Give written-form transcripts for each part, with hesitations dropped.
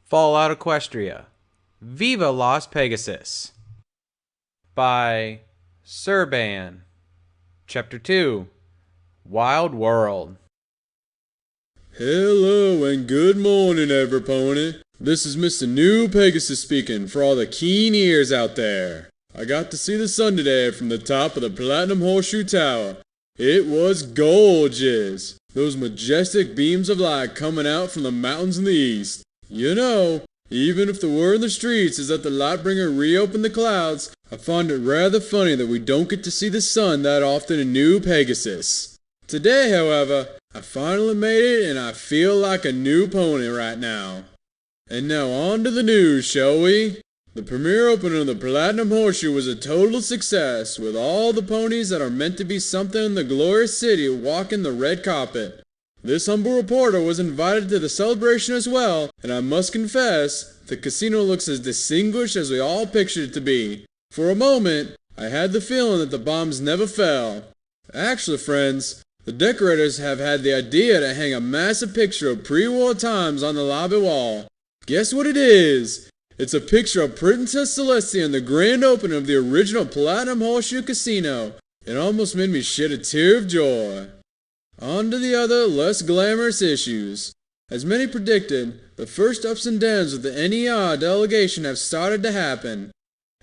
Fallout Equestria, Viva Lost Pegasus, by Serban. Chapter 2, Wild World. Hello and good morning, everpony. This is Mr. New Pegasus speaking for all the keen ears out there. I got to see the sun today from the top of the Platinum Horseshoe Tower. It was gorgeous. Those majestic beams of light coming out from the mountains in the east. You know, even if the word in the streets is that the Lightbringer reopened the clouds, I find it rather funny that we don't get to see the sun that often in New Pegasus. Today, however, I finally made it and I feel like a new pony right now. And now on to the news, shall we? The premiere opening of the Platinum Horseshoe was a total success, with all the ponies that are meant to be something in the glorious city walking the red carpet. This humble reporter was invited to the celebration as well, and I must confess, the casino looks as distinguished as we all pictured it to be. For a moment, I had the feeling that the bombs never fell. Actually, friends, the decorators have had the idea to hang a massive picture of pre-war times on the lobby wall. Guess what it is? It's a picture of Princess Celestia in the grand opening of the original Platinum Horseshoe Casino. It almost made me shed a tear of joy. On to the other, less glamorous issues. As many predicted, the first ups and downs of the NER delegation have started to happen.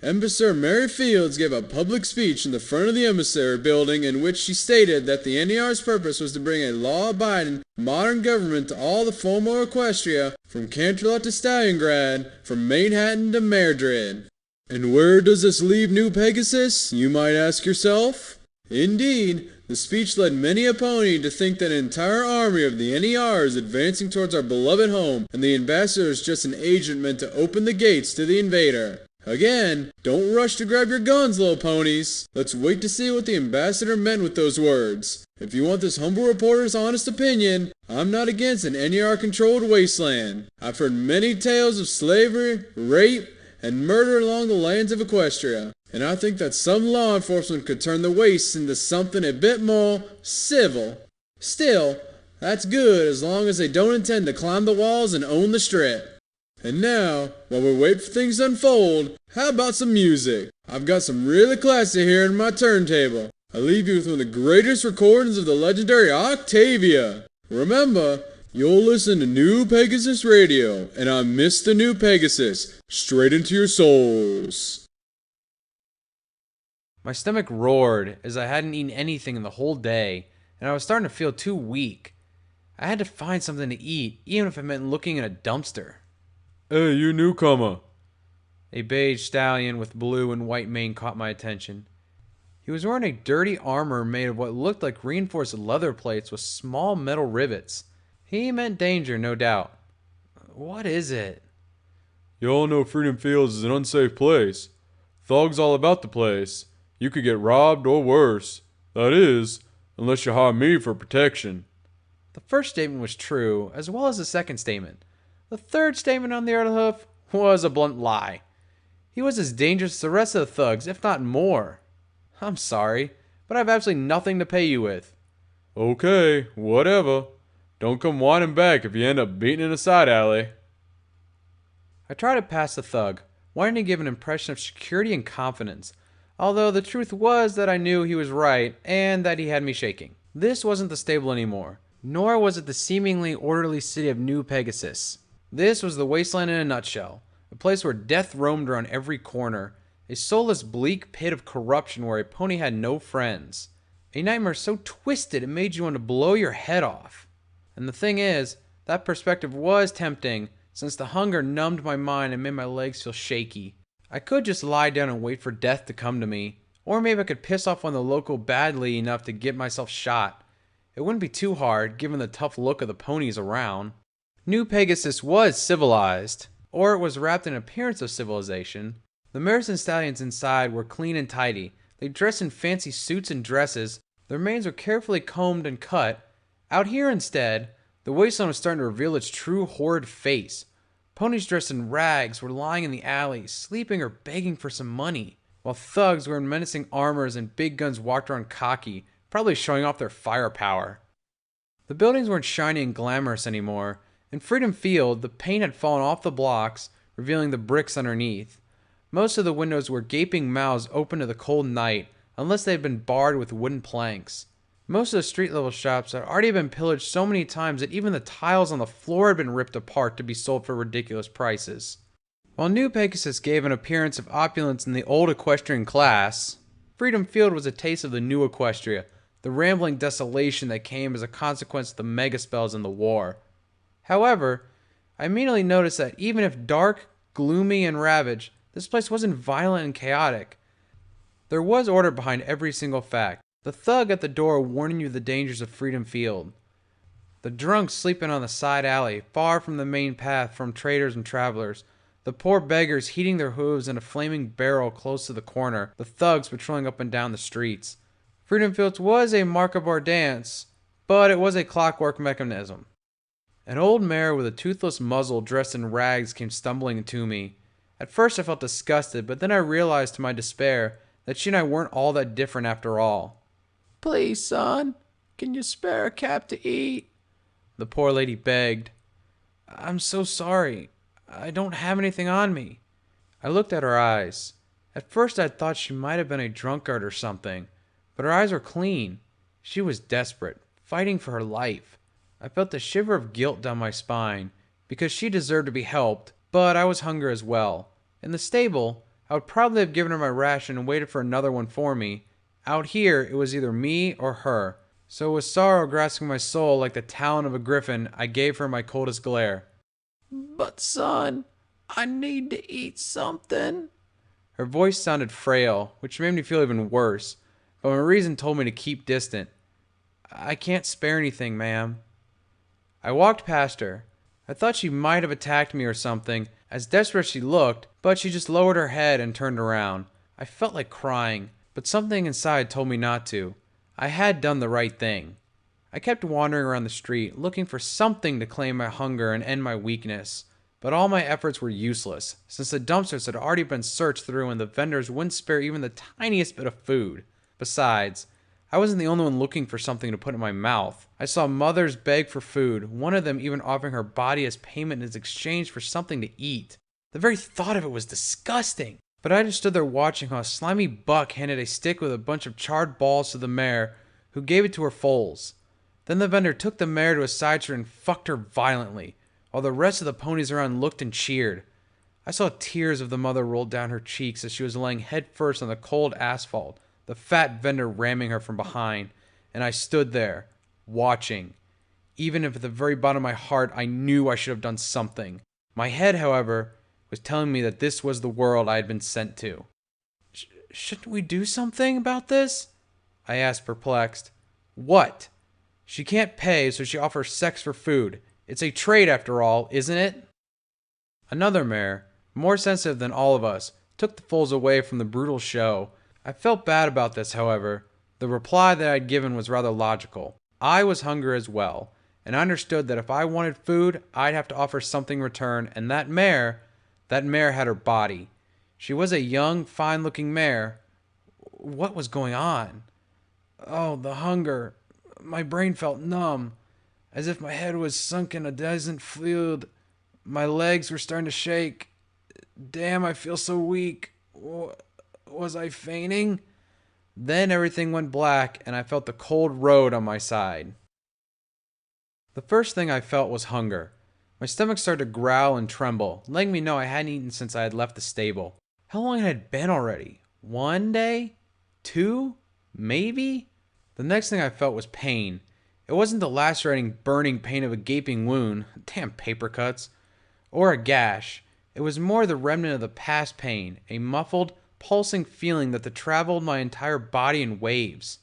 Embassy Mary Fields gave a public speech in the front of the emissary building in which she stated that the NER's purpose was to bring a law-abiding, modern government to all the former Equestria, from Canterlot to Stalingrad, from Manhattan to Madrid. And where does this leave New Pegasus, you might ask yourself? Indeed, the speech led many a pony to think that an entire army of the NER is advancing towards our beloved home, and the ambassador is just an agent meant to open the gates to the invader. Again, don't rush to grab your guns, little ponies. Let's wait to see what the ambassador meant with those words. If you want this humble reporter's honest opinion, I'm not against an NER-controlled wasteland. I've heard many tales of slavery, rape, and murder along the lands of Equestria, and I think that some law enforcement could turn the wastes into something a bit more civil. Still, that's good as long as they don't intend to climb the walls and own the strip. And now, while we wait for things to unfold, how about some music? I've got some really classy here in my turntable. I leave you with one of the greatest recordings of the legendary Octavia. Remember, you'll listen to New Pegasus Radio, and I'm Mr. New Pegasus, straight into your souls. My stomach roared as I hadn't eaten anything in the whole day, and I was starting to feel too weak. I had to find something to eat, even if it meant looking in a dumpster. Hey, you newcomer. A beige stallion with blue and white mane caught my attention. He was wearing a dirty armor made of what looked like reinforced leather plates with small metal rivets. He meant danger, no doubt. What is it? You all know Freedom Fields is an unsafe place. Thugs all about the place. You could get robbed or worse. That is, unless you hire me for protection. The first statement was true, as well as the second statement. The third statement, on the other hoof, was a blunt lie. He was as dangerous as the rest of the thugs, if not more. I'm sorry, but I have absolutely nothing to pay you with. Okay, whatever. Don't come whining back if you end up beating in a side alley. I tried to pass the thug, wanting to give an impression of security and confidence, although the truth was that I knew he was right and that he had me shaking. This wasn't the stable anymore, nor was it the seemingly orderly city of New Pegasus. This was the wasteland in a nutshell, a place where death roamed around every corner, a soulless bleak pit of corruption where a pony had no friends, a nightmare so twisted it made you want to blow your head off. And the thing is, that perspective was tempting, since the hunger numbed my mind and made my legs feel shaky. I could just lie down and wait for death to come to me, or maybe I could piss off one of the local badly enough to get myself shot. It wouldn't be too hard, given the tough look of the ponies around. New Pegasus was civilized, or it was wrapped in an appearance of civilization. The mares and stallions inside were clean and tidy. They dressed in fancy suits and dresses. Their manes were carefully combed and cut. Out here instead, the wasteland was starting to reveal its true horrid face. Ponies dressed in rags were lying in the alleys, sleeping or begging for some money, while thugs wearing menacing armors and big guns walked around cocky, probably showing off their firepower. The buildings weren't shiny and glamorous anymore. In Freedom Field, the paint had fallen off the blocks, revealing the bricks underneath. Most of the windows were gaping mouths open to the cold night, unless they had been barred with wooden planks. Most of the street-level shops had already been pillaged so many times that even the tiles on the floor had been ripped apart to be sold for ridiculous prices. While New Pegasus gave an appearance of opulence in the old equestrian class, Freedom Field was a taste of the new Equestria, the rambling desolation that came as a consequence of the megaspells in the war. However, I immediately noticed that even if dark, gloomy, and ravaged, this place wasn't violent and chaotic. There was order behind every single fact. The thug at the door warning you the dangers of Freedom Field. The drunks sleeping on the side alley, far from the main path from traders and travelers. The poor beggars heating their hooves in a flaming barrel close to the corner. The thugs patrolling up and down the streets. Freedom Fields was a Markabar dance, but it was a clockwork mechanism. An old mare with a toothless muzzle dressed in rags came stumbling to me. At first I felt disgusted, but then I realized to my despair that she and I weren't all that different after all. "Please, son, can you spare a cap to eat?" the poor lady begged. "I'm so sorry. I don't have anything on me." I looked at her eyes. At first I thought she might have been a drunkard or something, but her eyes were clean. She was desperate, fighting for her life. I felt a shiver of guilt down my spine, because she deserved to be helped, but I was hungry as well. In the stable, I would probably have given her my ration and waited for another one for me. Out here, it was either me or her. So with sorrow grasping my soul like the talon of a griffin, I gave her my coldest glare. "But son, I need to eat something." Her voice sounded frail, which made me feel even worse, but my reason told me to keep distant. "I can't spare anything, ma'am." I walked past her. I thought she might have attacked me or something, as desperate as she looked, but she just lowered her head and turned around. I felt like crying, but something inside told me not to. I had done the right thing. I kept wandering around the street, looking for something to claim my hunger and end my weakness. But all my efforts were useless, since the dumpsters had already been searched through and the vendors wouldn't spare even the tiniest bit of food. Besides, I wasn't the only one looking for something to put in my mouth. I saw mothers beg for food, one of them even offering her body as payment in exchange for something to eat. The very thought of it was disgusting. But I just stood there watching how a slimy buck handed a stick with a bunch of charred balls to the mare, who gave it to her foals. Then the vendor took the mare to a side street and fucked her violently, while the rest of the ponies around looked and cheered. I saw tears of the mother roll down her cheeks as she was laying headfirst on the cold asphalt, the fat vendor ramming her from behind, and I stood there, watching. Even if at the very bottom of my heart I knew I should have done something. My head, however, was telling me that this was the world I had been sent to. Shouldn't we do something about this?" I asked, perplexed. "What?" "She can't pay, so she offers sex for food. It's a trade after all, isn't it?" Another mare, more sensitive than all of us, took the foals away from the brutal show. I felt bad about this, however. The reply that I had given was rather logical. I was hungry as well, and I understood that if I wanted food, I'd have to offer something in return, and that mare had her body. She was a young, fine-looking mare. What was going on? Oh, the hunger. My brain felt numb, as if my head was sunk in a desert field. My legs were starting to shake. Damn, I feel so weak. Was I fainting? Then everything went black, and I felt the cold road on my side. The first thing I felt was hunger. My stomach started to growl and tremble, letting me know I hadn't eaten since I had left the stable. How long had it been already? 1 day? 2? Maybe? The next thing I felt was pain. It wasn't the lacerating, burning pain of a gaping wound, damn paper cuts, or a gash. It was more the remnant of the past pain, a muffled, pulsing feeling that traveled my entire body in waves.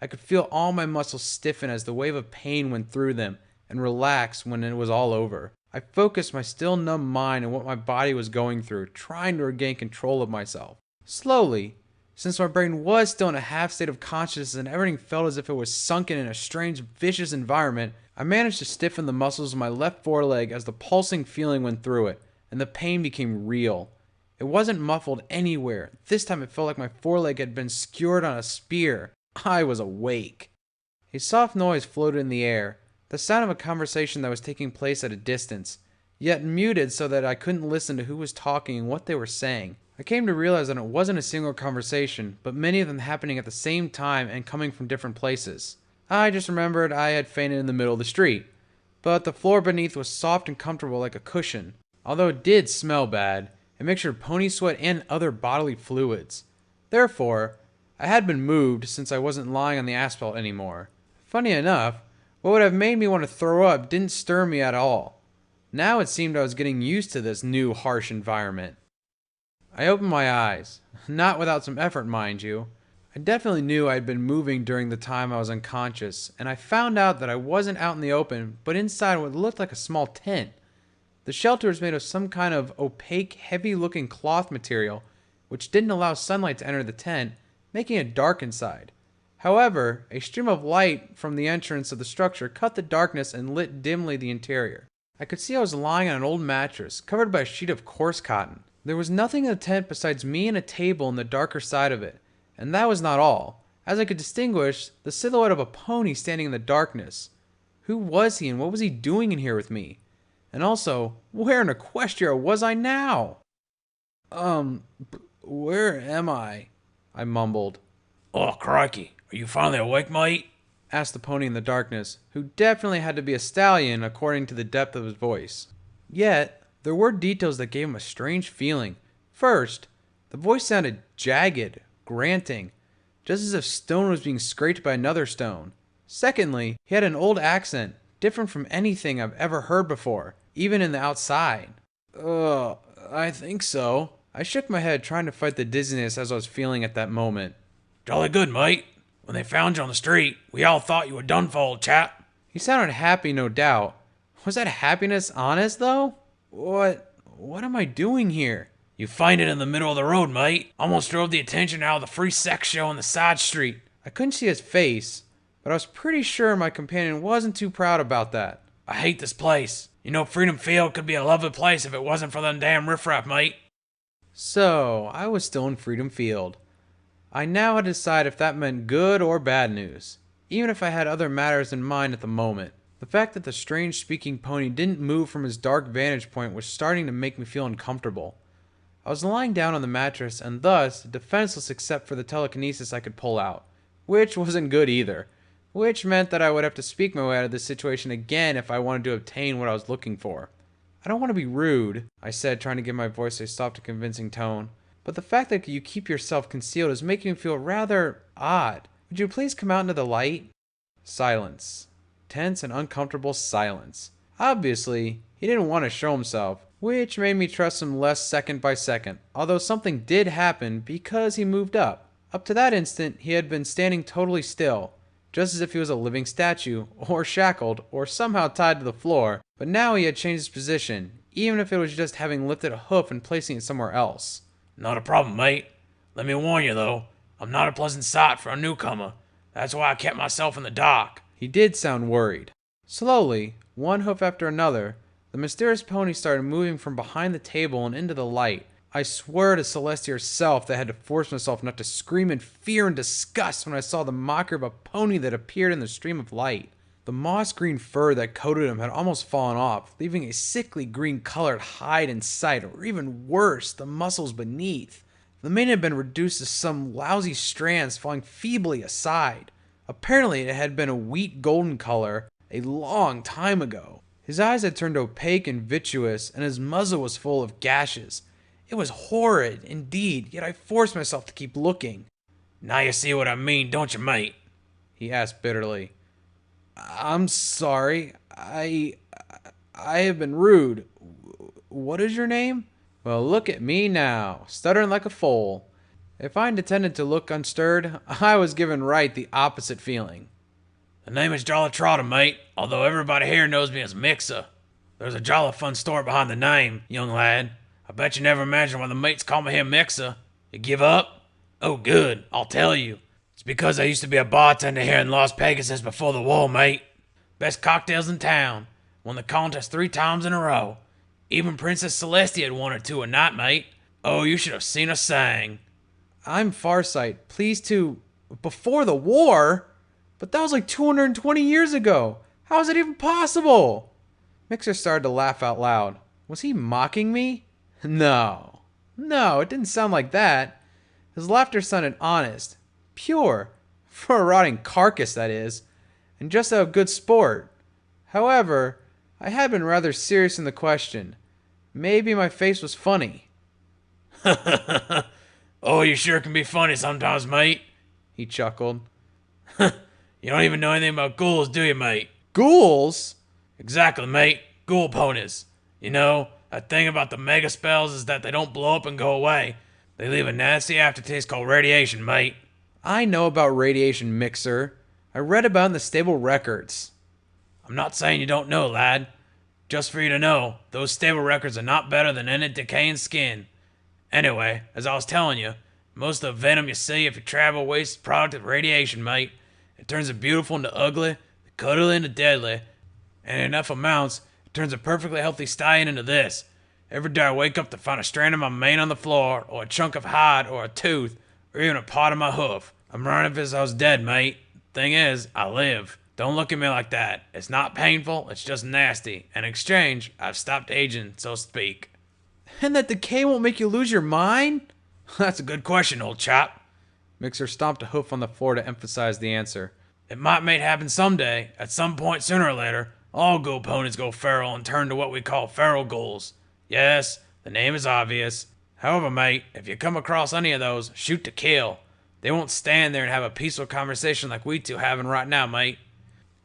I could feel all my muscles stiffen as the wave of pain went through them, and relax when it was all over. I focused my still numb mind on what my body was going through, trying to regain control of myself. Slowly, since my brain was still in a half state of consciousness and everything felt as if it was sunken in a strange, vicious environment, I managed to stiffen the muscles of my left foreleg as the pulsing feeling went through it, and the pain became real. It wasn't muffled anywhere. This time it felt like my foreleg had been skewered on a spear. I was awake. A soft noise floated in the air. the sound of a conversation that was taking place at a distance, yet muted so that I couldn't listen to who was talking and what they were saying. I came to realize that it wasn't a single conversation, but many of them happening at the same time and coming from different places. I just remembered I had fainted in the middle of the street, but the floor beneath was soft and comfortable like a cushion. Although it did smell bad, a mixture of pony sweat and other bodily fluids. Therefore, I had been moved since I wasn't lying on the asphalt anymore. Funny enough, what would have made me want to throw up didn't stir me at all. Now it seemed I was getting used to this new harsh environment. I opened my eyes, not without some effort, mind you. I definitely knew I had been moving during the time I was unconscious, and I found out that I wasn't out in the open, but inside what looked like a small tent. The shelter was made of some kind of opaque, heavy-looking cloth material, which didn't allow sunlight to enter the tent, making it dark inside. However, a stream of light from the entrance of the structure cut the darkness and lit dimly the interior. I could see I was lying on an old mattress, covered by a sheet of coarse cotton. There was nothing in the tent besides me and a table in the darker side of it, and that was not all, as I could distinguish the silhouette of a pony standing in the darkness. Who was he and what was he doing in here with me? And also, where in Equestria was I now? Where am I? I mumbled. Oh, crikey. Are you finally awake, mate? Asked the pony in the darkness, who definitely had to be a stallion according to the depth of his voice. Yet, there were details that gave him a strange feeling. First, the voice sounded jagged, granting, just as if stone was being scraped by another stone. Secondly, he had an old accent, different from anything I've ever heard before, even in the outside. I think so. I shook my head, trying to fight the dizziness as I was feeling at that moment. Jolly good, mate. When they found you on the street, we all thought you were done for, old chap. He sounded happy, no doubt. Was that happiness honest, though? What am I doing here? You fainted in the middle of the road, mate. Almost drove the attention out of the free sex show on the side street. I couldn't see his face, but I was pretty sure my companion wasn't too proud about that. I hate this place. You know, Freedom Field could be a lovely place if it wasn't for them damn riffraff, mate. So, I was still in Freedom Field. I now had to decide if that meant good or bad news, even if I had other matters in mind at the moment. The fact that the strange speaking pony didn't move from his dark vantage point was starting to make me feel uncomfortable. I was lying down on the mattress and thus defenseless except for the telekinesis I could pull out, which wasn't good either, which meant that I would have to speak my way out of this situation again if I wanted to obtain what I was looking for. I don't want to be rude, I said, trying to give my voice a soft and convincing tone, but the fact that you keep yourself concealed is making me feel rather odd. Would you please come out into the light? Silence. Tense and uncomfortable silence. Obviously, he didn't want to show himself, which made me trust him less second by second, although something did happen because he moved up. Up to that instant, he had been standing totally still, just as if he was a living statue, or shackled, or somehow tied to the floor, but now he had changed his position, even if it was just having lifted a hoof and placing it somewhere else. Not a problem, mate. Let me warn you, though, I'm not a pleasant sight for a newcomer. That's why I kept myself in the dark. He did sound worried. Slowly, one hoof after another, the mysterious pony started moving from behind the table and into the light. I swear to Celestia herself that I had to force myself not to scream in fear and disgust when I saw the mockery of a pony that appeared in the stream of light. The moss-green fur that coated him had almost fallen off, leaving a sickly green-colored hide in sight, or even worse, the muscles beneath. The mane had been reduced to some lousy strands falling feebly aside. Apparently it had been a wheat golden color a long time ago. His eyes had turned opaque and vitreous, and his muzzle was full of gashes. It was horrid, indeed, yet I forced myself to keep looking. Now you see what I mean, don't you, mate? He asked bitterly. I'm sorry. I have been rude. What is your name? Well, look at me now, stuttering like a foal. If I intended to look unstirred, I was given right the opposite feeling. The name is Jolly Trotter, mate, although everybody here knows me as Mixer. There's a jolly fun story behind the name, young lad. I bet you never imagined why the mates call me here Mixer. You give up? Oh, good, I'll tell you. It's because I used to be a bartender here in Las Pegasus before the war, mate. Best cocktails in town. Won the contest 3 times in a row. Even Princess Celestia had 1 or 2 a night, mate. Oh, you should have seen her sing. I'm Farsight, pleased to... Before the war? But that was like 220 years ago. How is it even possible? Mixer started to laugh out loud. Was he mocking me? No. No, it didn't sound like that. His laughter sounded honest. Pure. For a rotting carcass, that is. And just out of good sport. However, I had been rather serious in the question. Maybe my face was funny. Oh, you sure can be funny sometimes, mate. He chuckled. You don't even know anything about ghouls, do you, mate? Ghouls? Exactly, mate. Ghoul ponies. You know, that thing about the mega spells is that they don't blow up and go away. They leave a nasty aftertaste called radiation, mate. I know about radiation, Mixer. I read about it in the stable records. I'm not saying you don't know, lad. Just for you to know, those stable records are not better than any decaying skin. Anyway, as I was telling you, most of the venom you see if you travel wastes product of radiation, mate. It turns the beautiful into ugly, the cuddly into deadly, and in enough amounts, it turns a perfectly healthy stallion into this. Every day I wake up to find a strand of my mane on the floor, or a chunk of hide, or a tooth, or even a part of my hoof. I'm running as if I was dead, mate. Thing is, I live. Don't look at me like that. It's not painful, it's just nasty. In exchange, I've stopped aging, so to speak. And that decay won't make you lose your mind? That's a good question, old chap. Mixer stomped a hoof on the floor to emphasize the answer. It might happen someday. At some point, sooner or later, all ghoul ponies go feral and turn to what we call feral ghouls. Yes, the name is obvious. However, mate, if you come across any of those, shoot to kill. They won't stand there and have a peaceful conversation like we two having right now, mate.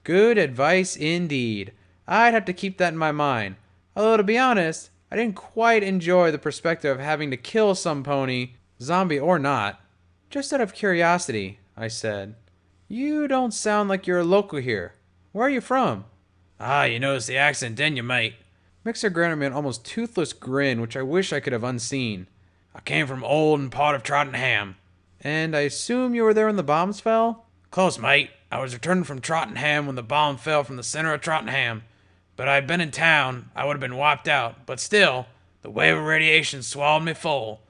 Good advice indeed. I'd have to keep that in my mind. Although, to be honest, I didn't quite enjoy the perspective of having to kill some pony, zombie or not. Just out of curiosity, I said. You don't sound like you're a local here. Where are you from? Ah, you noticed the accent, didn't you, mate? Mixer granted me an almost toothless grin, which I wish I could have unseen. I came from old and part of Trottenham. And I assume you were there when the bombs fell? Close, mate. I was returning from Trottenham when the bomb fell from the center of Trottenham. But I'd been in town, I would have been wiped out. But still, the wave of radiation swallowed me full.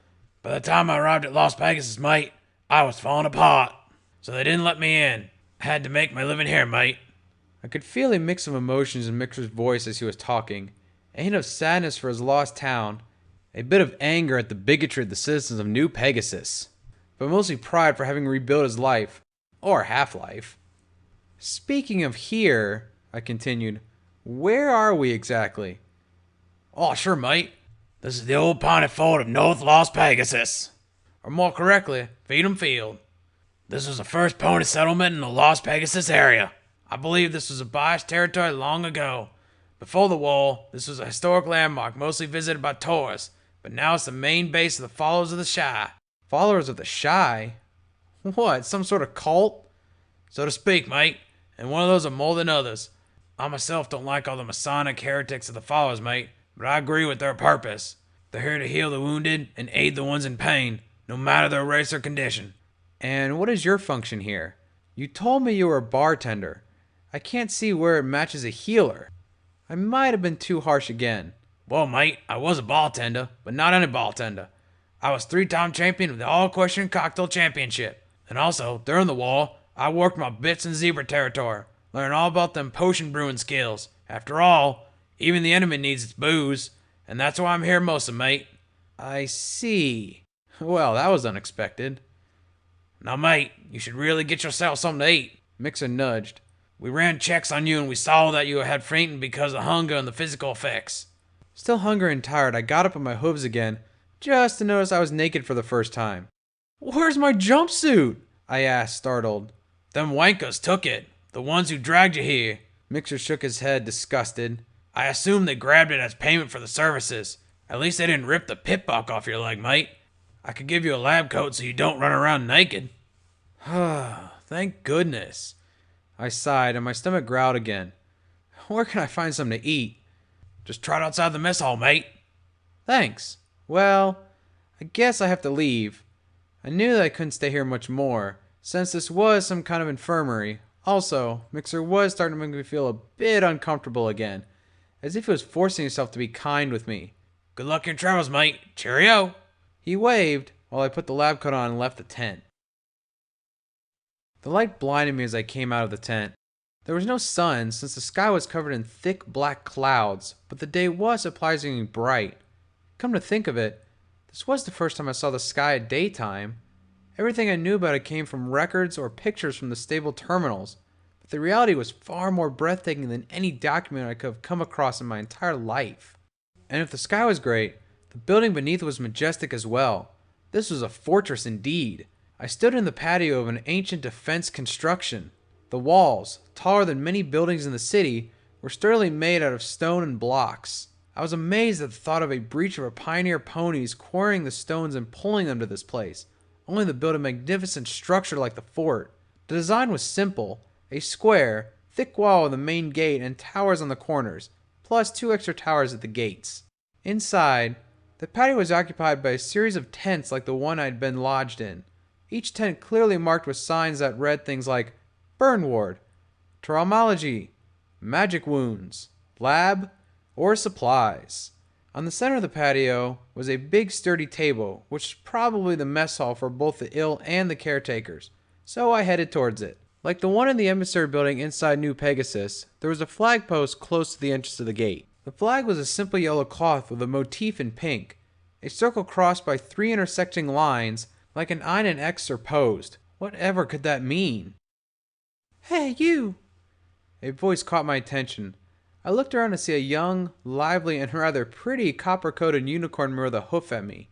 By the time I arrived at Las Pegasus, mate, I was falling apart. So they didn't let me in. I had to make my living here, mate. I could feel a mix of emotions in Mixer's voice as he was talking. A hint of sadness for his lost town. A bit of anger at the bigotry of the citizens of New Pegasus. But mostly pride for having rebuilt his life. Or half-life. Speaking of here, I continued, where are we exactly? Oh, sure, mate. This is the old piney fort of North Las Pegasus. Or more correctly, Feed'em Field. This was the first pony settlement in the Las Pegasus area. I believe this was a biased territory long ago. Before the war, this was a historic landmark mostly visited by tourists, but now it's the main base of the followers of the Shy. Followers of the Shy? What, some sort of cult? So to speak, mate, and one of those are more than others. I myself don't like all the Masonic heretics of the followers, mate, but I agree with their purpose. They're here to heal the wounded and aid the ones in pain, no matter their race or condition. And what is your function here? You told me you were a bartender. I can't see where it matches a healer. I might have been too harsh again. Well, mate, I was a bartender, but not any bartender. I was 3-time champion of the All-Equestrian Cocktail Championship. And also, during the war, I worked my bits in zebra territory, learning all about them potion brewing skills. After all, even the enemy needs its booze, and that's why I'm here most of, mate. I see. Well, that was unexpected. Now, mate, you should really get yourself something to eat. Mixer nudged. We ran checks on you and we saw that you had fainted because of hunger and the physical effects. Still hungry and tired, I got up on my hooves again, just to notice I was naked for the first time. Where's my jumpsuit? I asked, startled. Them wankers took it. The ones who dragged you here. Mixer shook his head, disgusted. I assume they grabbed it as payment for the services. At least they didn't rip the pit buck off your leg, mate. I could give you a lab coat so you don't run around naked. Thank goodness. I sighed and my stomach growled again. Where can I find something to eat? Just trot outside the mess hall, mate. Thanks. Well, I guess I have to leave. I knew that I couldn't stay here much more, since this was some kind of infirmary. Also, Mixer was starting to make me feel a bit uncomfortable again, as if he was forcing himself to be kind with me. Good luck in your travels, mate. Cheerio. He waved while I put the lab coat on and left the tent. The light blinded me as I came out of the tent. There was no sun since the sky was covered in thick black clouds, but the day was surprisingly bright. Come to think of it, this was the first time I saw the sky at daytime. Everything I knew about it came from records or pictures from the stable terminals, but the reality was far more breathtaking than any document I could have come across in my entire life. And if the sky was great, the building beneath was majestic as well. This was a fortress indeed. I stood in the patio of an ancient defense construction. The walls, taller than many buildings in the city, were sturdily made out of stone and blocks. I was amazed at the thought of a breach of our pioneer ponies quarrying the stones and pulling them to this place, only to build a magnificent structure like the fort. The design was simple, a square, thick wall with the main gate and towers on the corners, plus 2 extra towers at the gates. Inside, the patio was occupied by a series of tents like the one I had been lodged in, each tent clearly marked with signs that read things like burn ward, traumology, magic wounds, lab, or supplies. On the center of the patio was a big sturdy table, which was probably the mess hall for both the ill and the caretakers, so I headed towards it. Like the one in the emissary building inside New Pegasus, there was a flag post close to the entrance to the gate. The flag was a simple yellow cloth with a motif in pink, a circle crossed by 3 intersecting lines like an I and an X superposed. Whatever could that mean? Hey, you! A voice caught my attention. I looked around to see a young, lively, and rather pretty copper-coated unicorn mirror the hoof at me.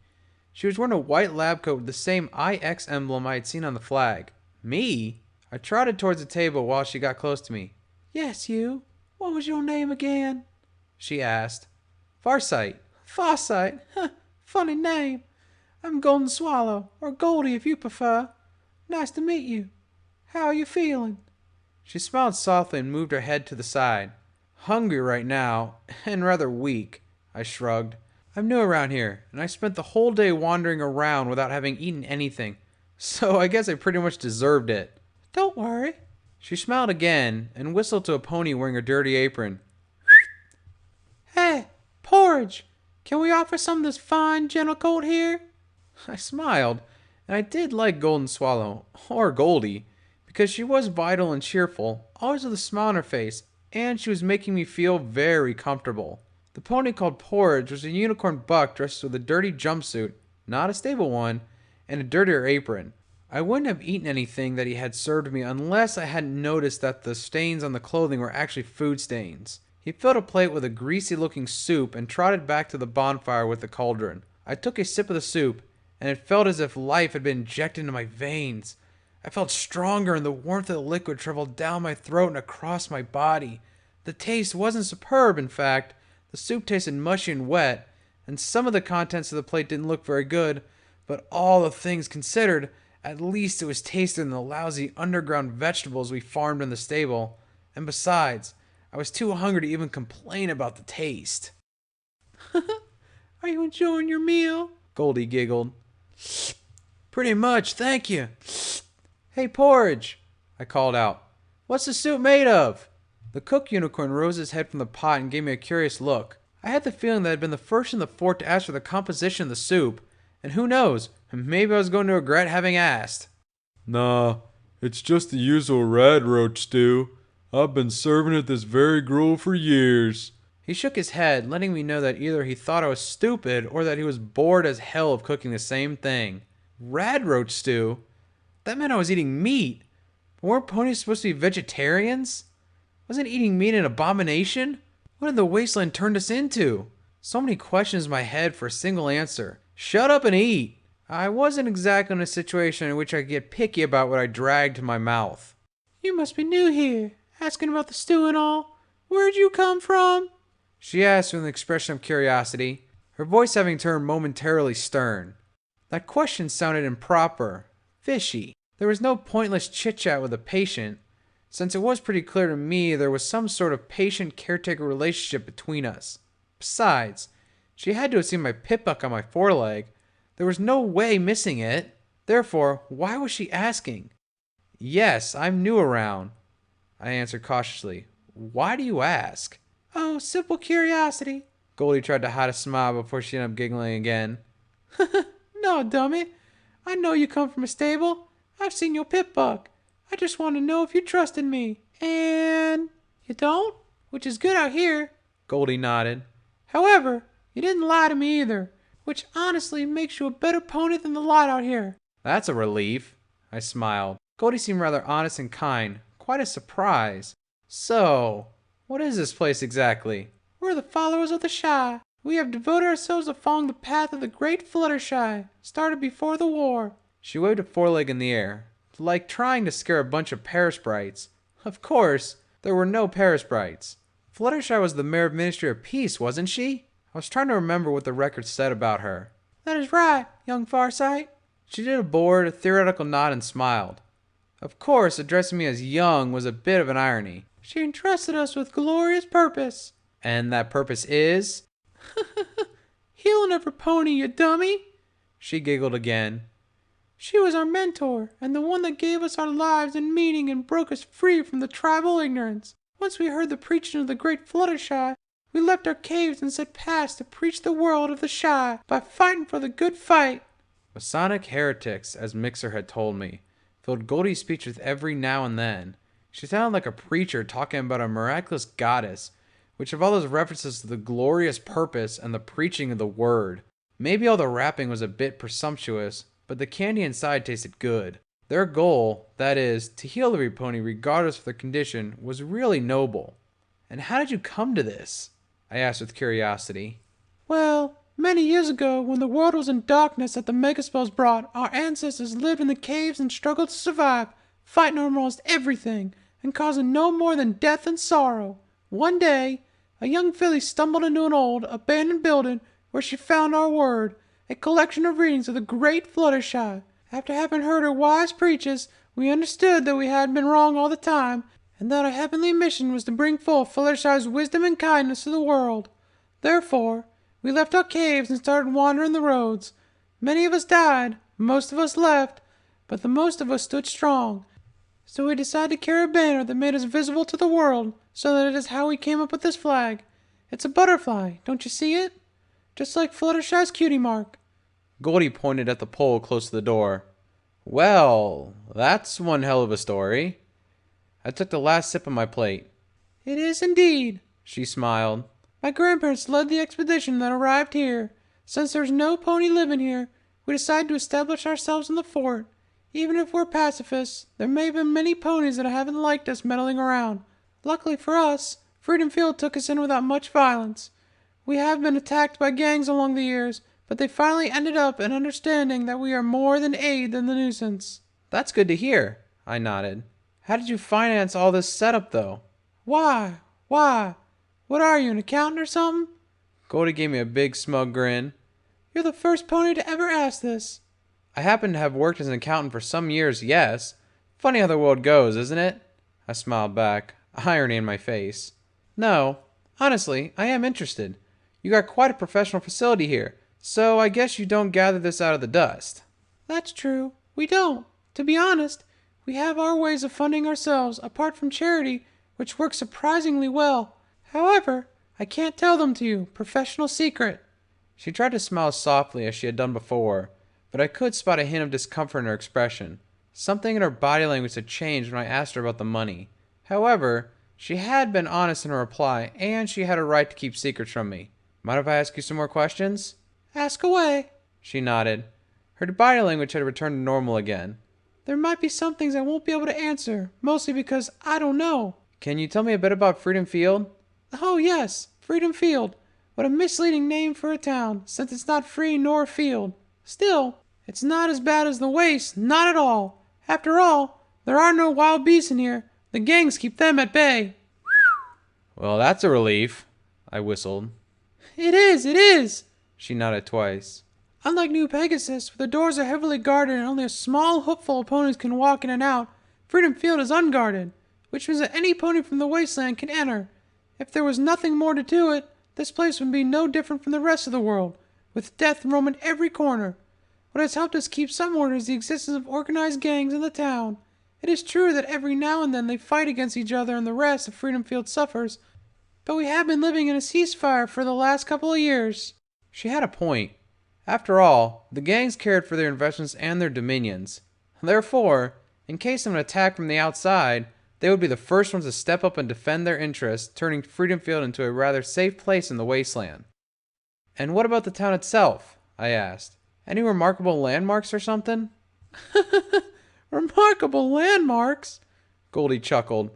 She was wearing a white lab coat with the same IX emblem I had seen on the flag. Me? I trotted towards the table while she got close to me. Yes, you. What was your name again? She asked. Farsight. Farsight? Huh, funny name. I'm Golden Swallow, or Goldie if you prefer. Nice to meet you. How are you feeling? She smiled softly and moved her head to the side. Hungry right now, and rather weak, I shrugged. I'm new around here, and I spent the whole day wandering around without having eaten anything, so I guess I pretty much deserved it. Don't worry. She smiled again and whistled to a pony wearing a dirty apron. Hey, Porridge, can we offer some of this fine gentle coat here? I smiled, and I did like Golden Swallow, or Goldie, because she was vital and cheerful, always with a smile on her face, and she was making me feel very comfortable. The pony called Porridge was a unicorn buck dressed with a dirty jumpsuit, not a stable one, and a dirtier apron. I wouldn't have eaten anything that he had served me unless I hadn't noticed that the stains on the clothing were actually food stains. He filled a plate with a greasy-looking soup and trotted back to the bonfire with the cauldron. I took a sip of the soup, and it felt as if life had been injected into my veins. I felt stronger, and the warmth of the liquid traveled down my throat and across my body. The taste wasn't superb, in fact. The soup tasted mushy and wet, and some of the contents of the plate didn't look very good, but all the things considered, at least it was tastier than the lousy underground vegetables we farmed in the stable. And besides, I was too hungry to even complain about the taste. Are you enjoying your meal? Goldie giggled. Pretty much, thank you. Hey, Porridge, I called out. What's the soup made of? The cook unicorn rose his head from the pot and gave me a curious look. I had the feeling that I had been the first in the fort to ask for the composition of the soup, and who knows, maybe I was going to regret having asked. Nah, it's just the usual rad roach stew. I've been serving it this very gruel for years. He shook his head, letting me know that either he thought I was stupid or that he was bored as hell of cooking the same thing. Rad roach stew? That meant I was eating meat. But weren't ponies supposed to be vegetarians? Wasn't eating meat an abomination? What had the wasteland turned us into? So many questions in my head for a single answer. Shut up and eat. I wasn't exactly in a situation in which I could get picky about what I dragged to my mouth. You must be new here, asking about the stew and all. Where'd you come from? She asked with an expression of curiosity, her voice having turned momentarily stern. That question sounded improper, fishy. There was no pointless chit-chat with a patient, since it was pretty clear to me there was some sort of patient-caretaker relationship between us. Besides, she had to have seen my pip-buck on my foreleg. There was no way missing it. Therefore, why was she asking? Yes, I'm new around, I answered cautiously. Why do you ask? Oh, simple curiosity. Goldie tried to hide a smile before she ended up giggling again. No, dummy. I know you come from a stable. I've seen your pip-buck. I just want to know if you trusted me. And You don't? Which is good out here. Goldie nodded. However, you didn't lie to me either, which honestly makes you a better pony than the lot out here. That's a relief. I smiled. Goldie seemed rather honest and kind. Quite a surprise. So, what is this place exactly? We're the followers of the Shy. We have devoted ourselves to following the path of the great Fluttershy, started before the war. She waved a foreleg in the air, like trying to scare a bunch of Paris Sprites. Of course, there were no Paris Sprites. Fluttershy was the mayor of Ministry of Peace, wasn't she? I was trying to remember what the record said about her. That is right, young Farsight. She did a bored, theoretical nod and smiled. Of course, addressing me as young was a bit of an irony. She entrusted us with glorious purpose. And that purpose is? Healing every pony, you dummy. She giggled again. She was our mentor, and the one that gave us our lives and meaning and broke us free from the tribal ignorance. Once we heard the preaching of the great Fluttershy, we left our caves and set past to preach the world of the Shy by fighting for the good fight. Masonic heretics, as Mixer had told me, filled Goldie's speech with every now and then. She sounded like a preacher talking about a miraculous goddess, which of all those references to the glorious purpose and the preaching of the word. Maybe all the rapping was a bit presumptuous, but the candy inside tasted good. Their goal, that is, to heal every pony regardless of their condition, was really noble. And how did you come to this? I asked with curiosity. Well, many years ago, when the world was in darkness that the megaspells brought, our ancestors lived in the caves and struggled to survive, fighting almost everything, and causing no more than death and sorrow. One day, a young filly stumbled into an old, abandoned building where she found our word, a collection of readings of the great Fluttershy. After having heard her wise preaches, we understood that we had been wrong all the time, and that our heavenly mission was to bring forth Fluttershy's wisdom and kindness to the world. Therefore, we left our caves and started wandering the roads. Many of us died, most of us left, but the most of us stood strong. So we decided to carry a banner that made us visible to the world, so that it is how we came up with this flag. It's a butterfly, don't you see it? Just like Fluttershy's cutie mark. Goldie pointed at the pole close to the door. Well, that's one hell of a story. I took the last sip of my plate. It is indeed, she smiled. My grandparents led the expedition that arrived here. Since there's no pony living here, we decided to establish ourselves in the fort. Even if we're pacifists, there may have been many ponies that haven't liked us meddling around. Luckily for us, Freedom Field took us in without much violence. We have been attacked by gangs along the years, but they finally ended up in understanding that we are more than aid than the nuisance. That's good to hear, I nodded. How did you finance all this setup, though? Why? What are you, an accountant or something? Goldie gave me a big smug grin. You're the first pony to ever ask this. I happen to have worked as an accountant for some years, yes. Funny how the world goes, isn't it? I smiled back, irony in my face. No, honestly, I am interested. You got quite a professional facility here, so I guess you don't gather this out of the dust. That's true. We don't. To be honest, we have our ways of funding ourselves apart from charity, which works surprisingly well. However, I can't tell them to you. Professional secret. She tried to smile softly as she had done before, but I could spot a hint of discomfort in her expression. Something in her body language had changed when I asked her about the money. However, she had been honest in her reply, and she had a right to keep secrets from me. Mind if I ask you some more questions? Ask away. She nodded. Her body language had returned to normal again. There might be some things I won't be able to answer, mostly because I don't know. Can you tell me a bit about Freedom Field? Oh yes, Freedom Field. What a misleading name for a town, since it's not free nor a field. Still, it's not as bad as the Waste, not at all. After all, there are no wild beasts in here. The gangs keep them at bay. Well, that's a relief, I whistled. It is, she nodded twice. Unlike New Pegasus, where the doors are heavily guarded and only a small hoofful of ponies can walk in and out, Freedom Field is unguarded, which means that any pony from the wasteland can enter. If there was nothing more to do it, this place would be no different from the rest of the world, with death roaming every corner. What has helped us keep some order is the existence of organized gangs in the town. It is true that every now and then they fight against each other and the rest of Freedom Field suffers, but we have been living in a ceasefire for the last couple of years. She had a point. After all, the gangs cared for their investments and their dominions. Therefore, in case of an attack from the outside, They would be the first ones to step up and defend their interests, turning Freedom Field into a rather safe place in the wasteland. And what about the town itself? I asked. Any remarkable landmarks or something? Remarkable landmarks? Goldie chuckled.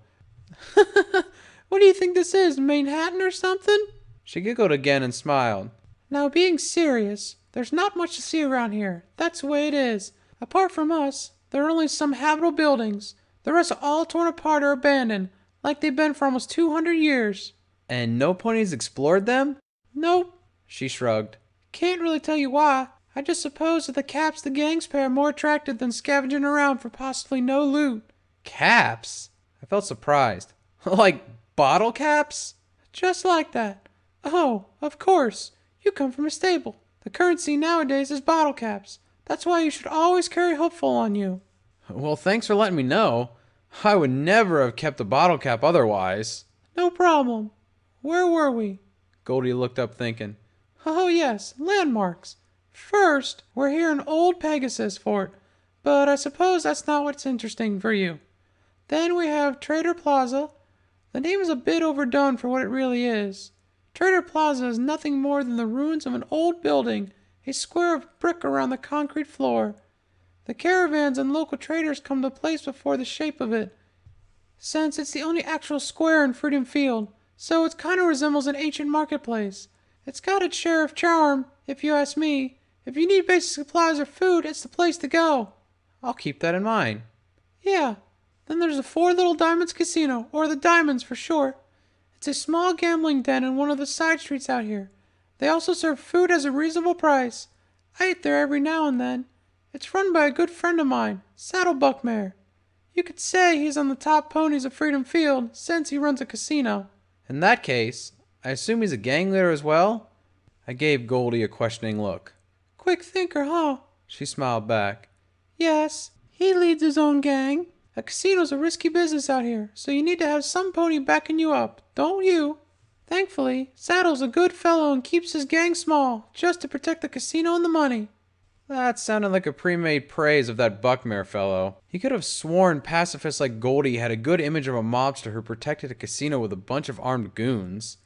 What do you think this is, Manhattan or something? She giggled again and smiled. Now, being serious, there's not much to see around here. That's the way it is. Apart from us, there are only some habitable buildings. The rest are all torn apart or abandoned, like they've been for almost 200 years. And no ponies explored them? Nope, she shrugged. Can't really tell you why. I just suppose that the caps the gangs pay are more attractive than scavenging around for possibly no loot. Caps? I felt surprised. Like bottle caps? Just like that. Oh, of course. You come from a stable. The currency nowadays is bottle caps. That's why you should always carry Hopeful on you. Well, thanks for letting me know. I would never have kept a bottle cap otherwise. No problem. Where were we? Goldie looked up thinking. Oh yes, landmarks. First, we're here in old Pegasus Fort, but I suppose that's not what's interesting for you. Then we have Trader Plaza. The name is a bit overdone for what it really is. Trader Plaza is nothing more than the ruins of an old building, a square of brick around the concrete floor. The caravans and local traders come to the place before the shape of it, since it's the only actual square in Freedom Field, so it kind of resembles an ancient marketplace. It's got its share of charm, if you ask me. If you need basic supplies or food, it's the place to go. I'll keep that in mind. Yeah. Then there's the Four Little Diamonds Casino, or the Diamonds for short. It's a small gambling den in one of the side streets out here. They also serve food at a reasonable price. I eat there every now and then. It's run by a good friend of mine, Saddle Buckmare. You could say he's on the top ponies of Freedom Field, since he runs a casino. In that case, I assume he's a gang leader as well? I gave Goldie a questioning look. Quick thinker, huh? She smiled back. Yes, he leads his own gang. A casino's a risky business out here, so you need to have some pony backing you up, don't you? Thankfully, Saddle's a good fellow and keeps his gang small, just to protect the casino and the money. That sounded like a pre-made praise of that Buckmare fellow. He could have sworn pacifists like Goldie had a good image of a mobster who protected a casino with a bunch of armed goons.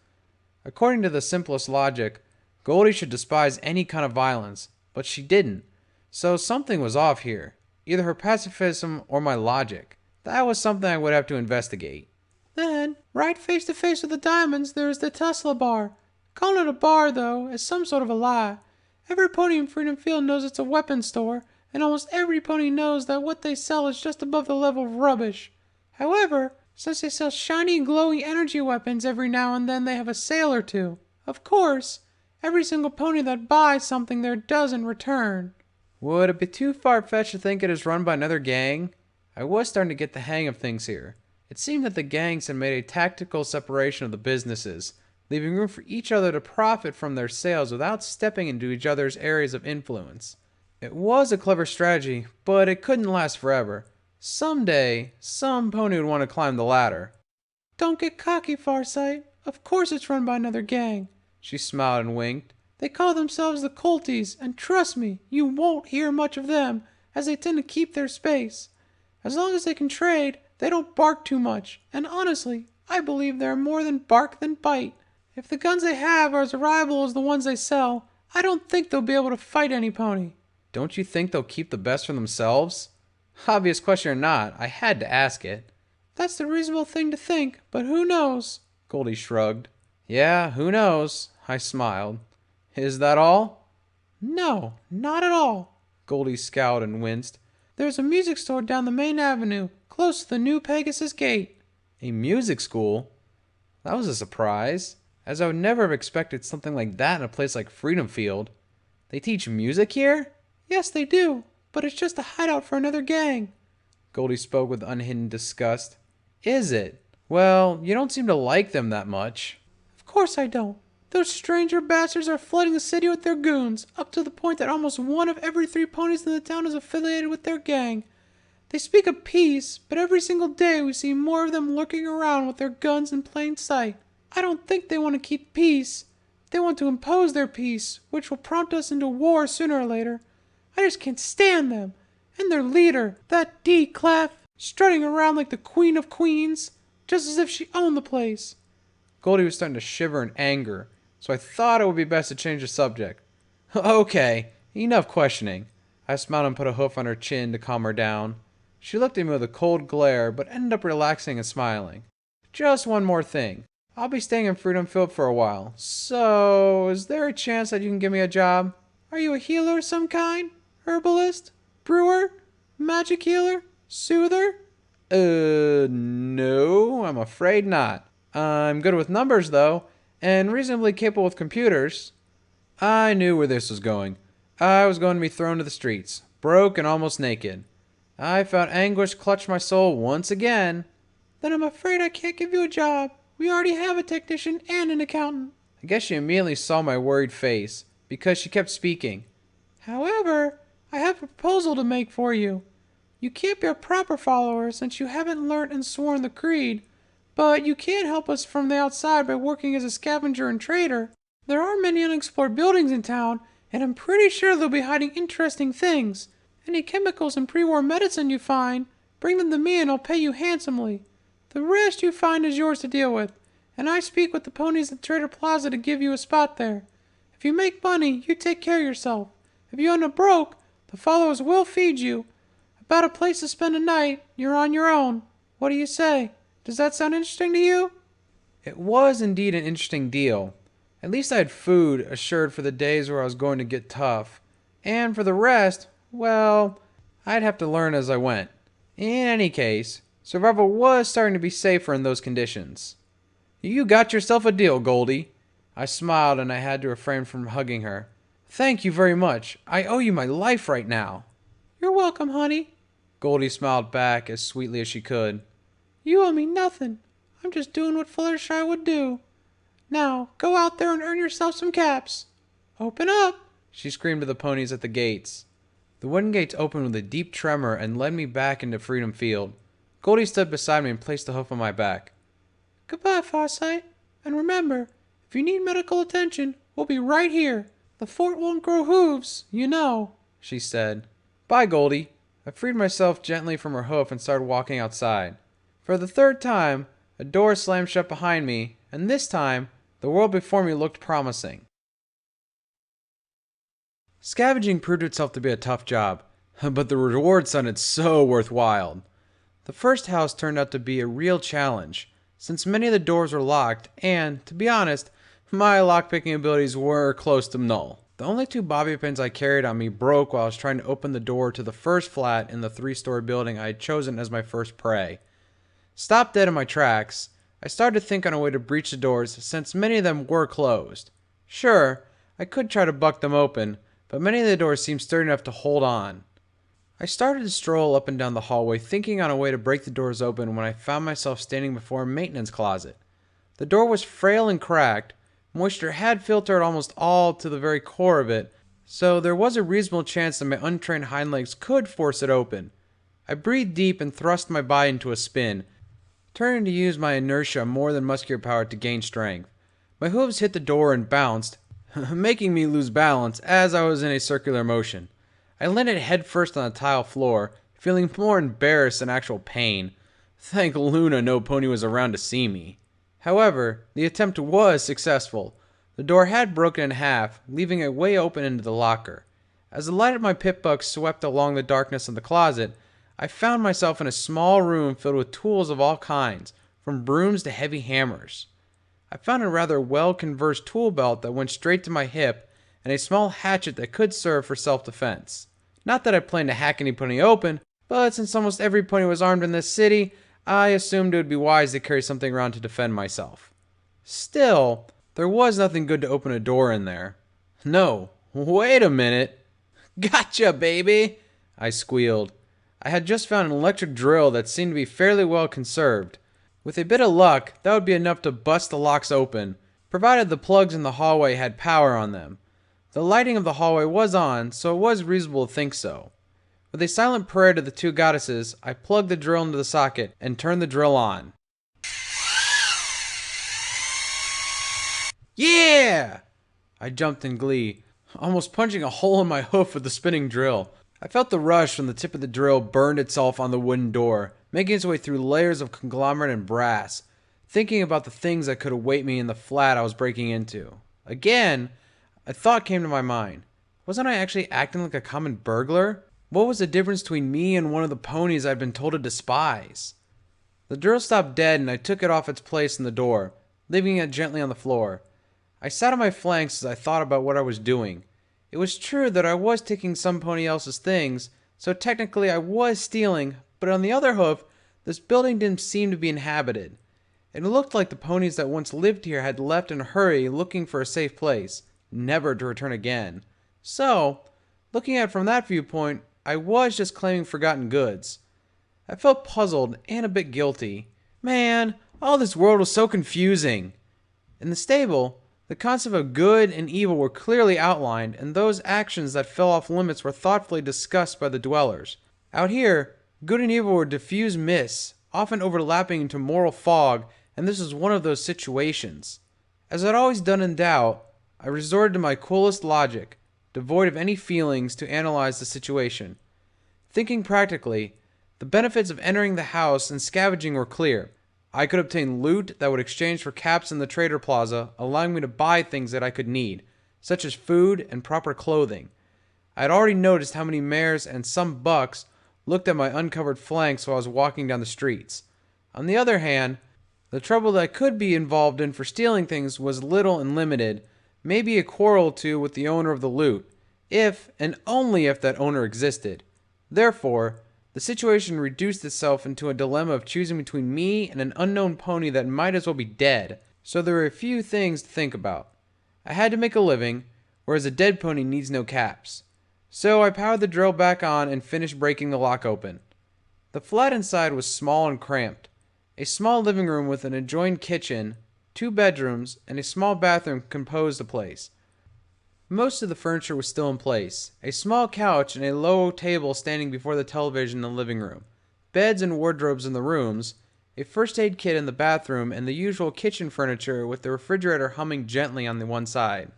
According to the simplest logic, Goldie should despise any kind of violence, but she didn't. So something was off here. Either her pacifism or my logic. That was something I would have to investigate. Then, right face to face with the Diamonds, there is the Tesla Bar. Calling it a bar, though, is some sort of a lie. Every pony in Freedom Field knows it's a weapons store, and almost every pony knows that what they sell is just above the level of rubbish. However, since they sell shiny and glowing energy weapons every now and then, they have a sale or two. Of course, every single pony that buys something there does in return. Would it be too far-fetched to think it is run by another gang? I was starting to get the hang of things here. It seemed that the gangs had made a tactical separation of the businesses, leaving room for each other to profit from their sales without stepping into each other's areas of influence. It was a clever strategy, but it couldn't last forever. Someday, some pony would want to climb the ladder. Don't get cocky, Farsight. Of course it's run by another gang. She smiled and winked. They call themselves the Colties, and trust me, you won't hear much of them, as they tend to keep their space. As long as they can trade, they don't bark too much, and honestly, I believe they're more than bark than bite. If the guns they have are as reliable as the ones they sell, I don't think they'll be able to fight any pony. Don't you think they'll keep the best for themselves? Obvious question or not, I had to ask it. That's the reasonable thing to think, but who knows? Goldie shrugged. Yeah, who knows? I smiled. Is that all? No, not at all. Goldie scowled and winced. There's a music store down the main avenue, close to the new Pegasus gate. A music school? That was a surprise, as I would never have expected something like that in a place like Freedom Field. They teach music here? Yes, they do, but it's just a hideout for another gang. Goldie spoke with unhidden disgust. Is it? Well, you don't seem to like them that much. Of course I don't. Those stranger bastards are flooding the city with their goons, up to the point that almost one of every 3 ponies in the town is affiliated with their gang. They speak of peace, but every single day we see more of them lurking around with their guns in plain sight. I don't think they want to keep peace. They want to impose their peace, which will prompt us into war sooner or later. I just can't stand them. And their leader, that D. Clef. strutting around like the queen of queens, just as if she owned the place. Goldie was starting to shiver in anger, so I thought it would be best to change the subject. Okay, enough questioning. I smiled and put a hoof on her chin to calm her down. She looked at me with a cold glare, but ended up relaxing and smiling. Just one more thing. I'll be staying in Freedom Field for a while, so is there a chance that you can give me a job? Are you a healer of some kind? Herbalist? Brewer? Magic healer? Soother? No, I'm afraid not. I'm good with numbers, though, and reasonably capable with computers. I knew where this was going. I was going to be thrown to the streets, broke and almost naked. I felt anguish clutch my soul once again. Then I'm afraid I can't give you a job. We already have a technician and an accountant. I guess she immediately saw my worried face, because she kept speaking. However, I have a proposal to make for you. You can't be a proper follower since you haven't learnt and sworn the creed, but you can help us from the outside by working as a scavenger and trader. There are many unexplored buildings in town, and I'm pretty sure they'll be hiding interesting things. Any chemicals and pre-war medicine you find, bring them to me and I'll pay you handsomely. The rest you find is yours to deal with, and I speak with the ponies at Trader Plaza to give you a spot there. If you make money, you take care of yourself. If you end up broke, the followers will feed you. About a place to spend a night, you're on your own. What do you say? Does that sound interesting to you? It was indeed an interesting deal. At least I had food assured for the days where I was going to get tough. And for the rest, well, I'd have to learn as I went. In any case, survival was starting to be safer in those conditions. You got yourself a deal, Goldie. I smiled and I had to refrain from hugging her. Thank you very much. I owe you my life right now. You're welcome, honey. Goldie smiled back as sweetly as she could. You owe me nothing. I'm just doing what Fluttershy would do. Now, go out there and earn yourself some caps. Open up, she screamed to the ponies at the gates. The wooden gates opened with a deep tremor and led me back into Freedom Field. Goldie stood beside me and placed a hoof on my back. Goodbye, Farsight. And remember, if you need medical attention, we'll be right here. The fort won't grow hooves, you know, she said. Bye, Goldie. I freed myself gently from her hoof and started walking outside. For the third time, a door slammed shut behind me, and this time, the world before me looked promising. Scavenging proved itself to be a tough job, but the reward sounded so worthwhile. The first house turned out to be a real challenge, since many of the doors were locked, and, to be honest, my lockpicking abilities were close to null. The only 2 bobby pins I carried on me broke while I was trying to open the door to the first flat in the 3-story building I had chosen as my first prey. Stopped dead in my tracks, I started to think on a way to breach the doors since many of them were closed. Sure, I could try to buck them open, but many of the doors seemed sturdy enough to hold on. I started to stroll up and down the hallway thinking on a way to break the doors open when I found myself standing before a maintenance closet. The door was frail and cracked, moisture had filtered almost all to the very core of it, so there was a reasonable chance that my untrained hind legs could force it open. I breathed deep and thrust my body into a spin, turning to use my inertia more than muscular power to gain strength. My hooves hit the door and bounced, making me lose balance as I was in a circular motion. I landed headfirst on the tile floor, feeling more embarrassed than actual pain. Thank Luna no pony was around to see me. However, the attempt was successful. The door had broken in half, leaving a way open into the locker. As the light of my pip-buck swept along the darkness of the closet, I found myself in a small room filled with tools of all kinds, from brooms to heavy hammers. I found a rather well-conversed tool belt that went straight to my hip, and a small hatchet that could serve for self-defense. Not that I planned to hack any pony open, but since almost every pony was armed in this city, I assumed it would be wise to carry something around to defend myself. Still, there was nothing good to open a door in there. No, wait a minute. Gotcha, baby, I squealed. I had just found an electric drill that seemed to be fairly well conserved. With a bit of luck, that would be enough to bust the locks open, provided the plugs in the hallway had power on them. The lighting of the hallway was on, so it was reasonable to think so. With a silent prayer to the 2 goddesses, I plugged the drill into the socket and turned the drill on. Yeah! I jumped in glee, almost punching a hole in my hoof with the spinning drill. I felt the rush when the tip of the drill burned itself on the wooden door, making its way through layers of conglomerate and brass, thinking about the things that could await me in the flat I was breaking into. Again, a thought came to my mind. Wasn't I actually acting like a common burglar? What was the difference between me and one of the ponies I'd been told to despise? The drill stopped dead and I took it off its place in the door, leaving it gently on the floor. I sat on my flanks as I thought about what I was doing. It was true that I was taking some pony else's things, so technically I was stealing, but on the other hoof, this building didn't seem to be inhabited. It looked like the ponies that once lived here had left in a hurry looking for a safe place, never to return again. So, looking at it from that viewpoint, I was just claiming forgotten goods. I felt puzzled and a bit guilty. Man, all this world was so confusing. In the stable, the concept of good and evil were clearly outlined, and those actions that fell off limits were thoughtfully discussed by the dwellers. Out here, good and evil were diffuse mists, often overlapping into moral fog, and this was one of those situations. As I'd always done in doubt, I resorted to my coolest logic, devoid of any feelings, to analyze the situation. Thinking practically, the benefits of entering the house and scavenging were clear. I could obtain loot that would exchange for caps in the trader plaza, allowing me to buy things that I could need, such as food and proper clothing. I had already noticed how many mares and some bucks looked at my uncovered flanks while I was walking down the streets. On the other hand, the trouble that I could be involved in for stealing things was little and limited, maybe a quarrel or two with the owner of the loot, if and only if that owner existed. Therefore, the situation reduced itself into a dilemma of choosing between me and an unknown pony that might as well be dead, so there were a few things to think about. I had to make a living, whereas a dead pony needs no caps. So I powered the drill back on and finished breaking the lock open. The flat inside was small and cramped. A small living room with an adjoined kitchen, 2 bedrooms, and a small bathroom composed the place. Most of the furniture was still in place, a small couch and a low table standing before the television in the living room, beds and wardrobes in the rooms, a first aid kit in the bathroom, and the usual kitchen furniture with the refrigerator humming gently on the one side.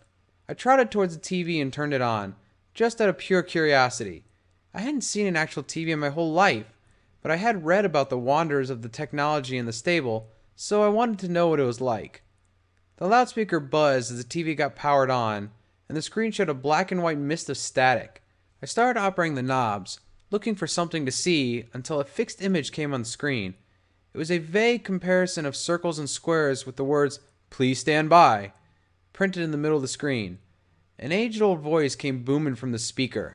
I trotted towards the TV and turned it on, just out of pure curiosity. I hadn't seen an actual TV in my whole life, but I had read about the wonders of the technology in the stable, so I wanted to know what it was like. The loudspeaker buzzed as the TV got powered on, and the screen showed a black and white mist of static. I started operating the knobs, looking for something to see, until a fixed image came on the screen. It was a vague comparison of circles and squares with the words, "Please stand by," printed in the middle of the screen. An age-old voice came booming from the speaker.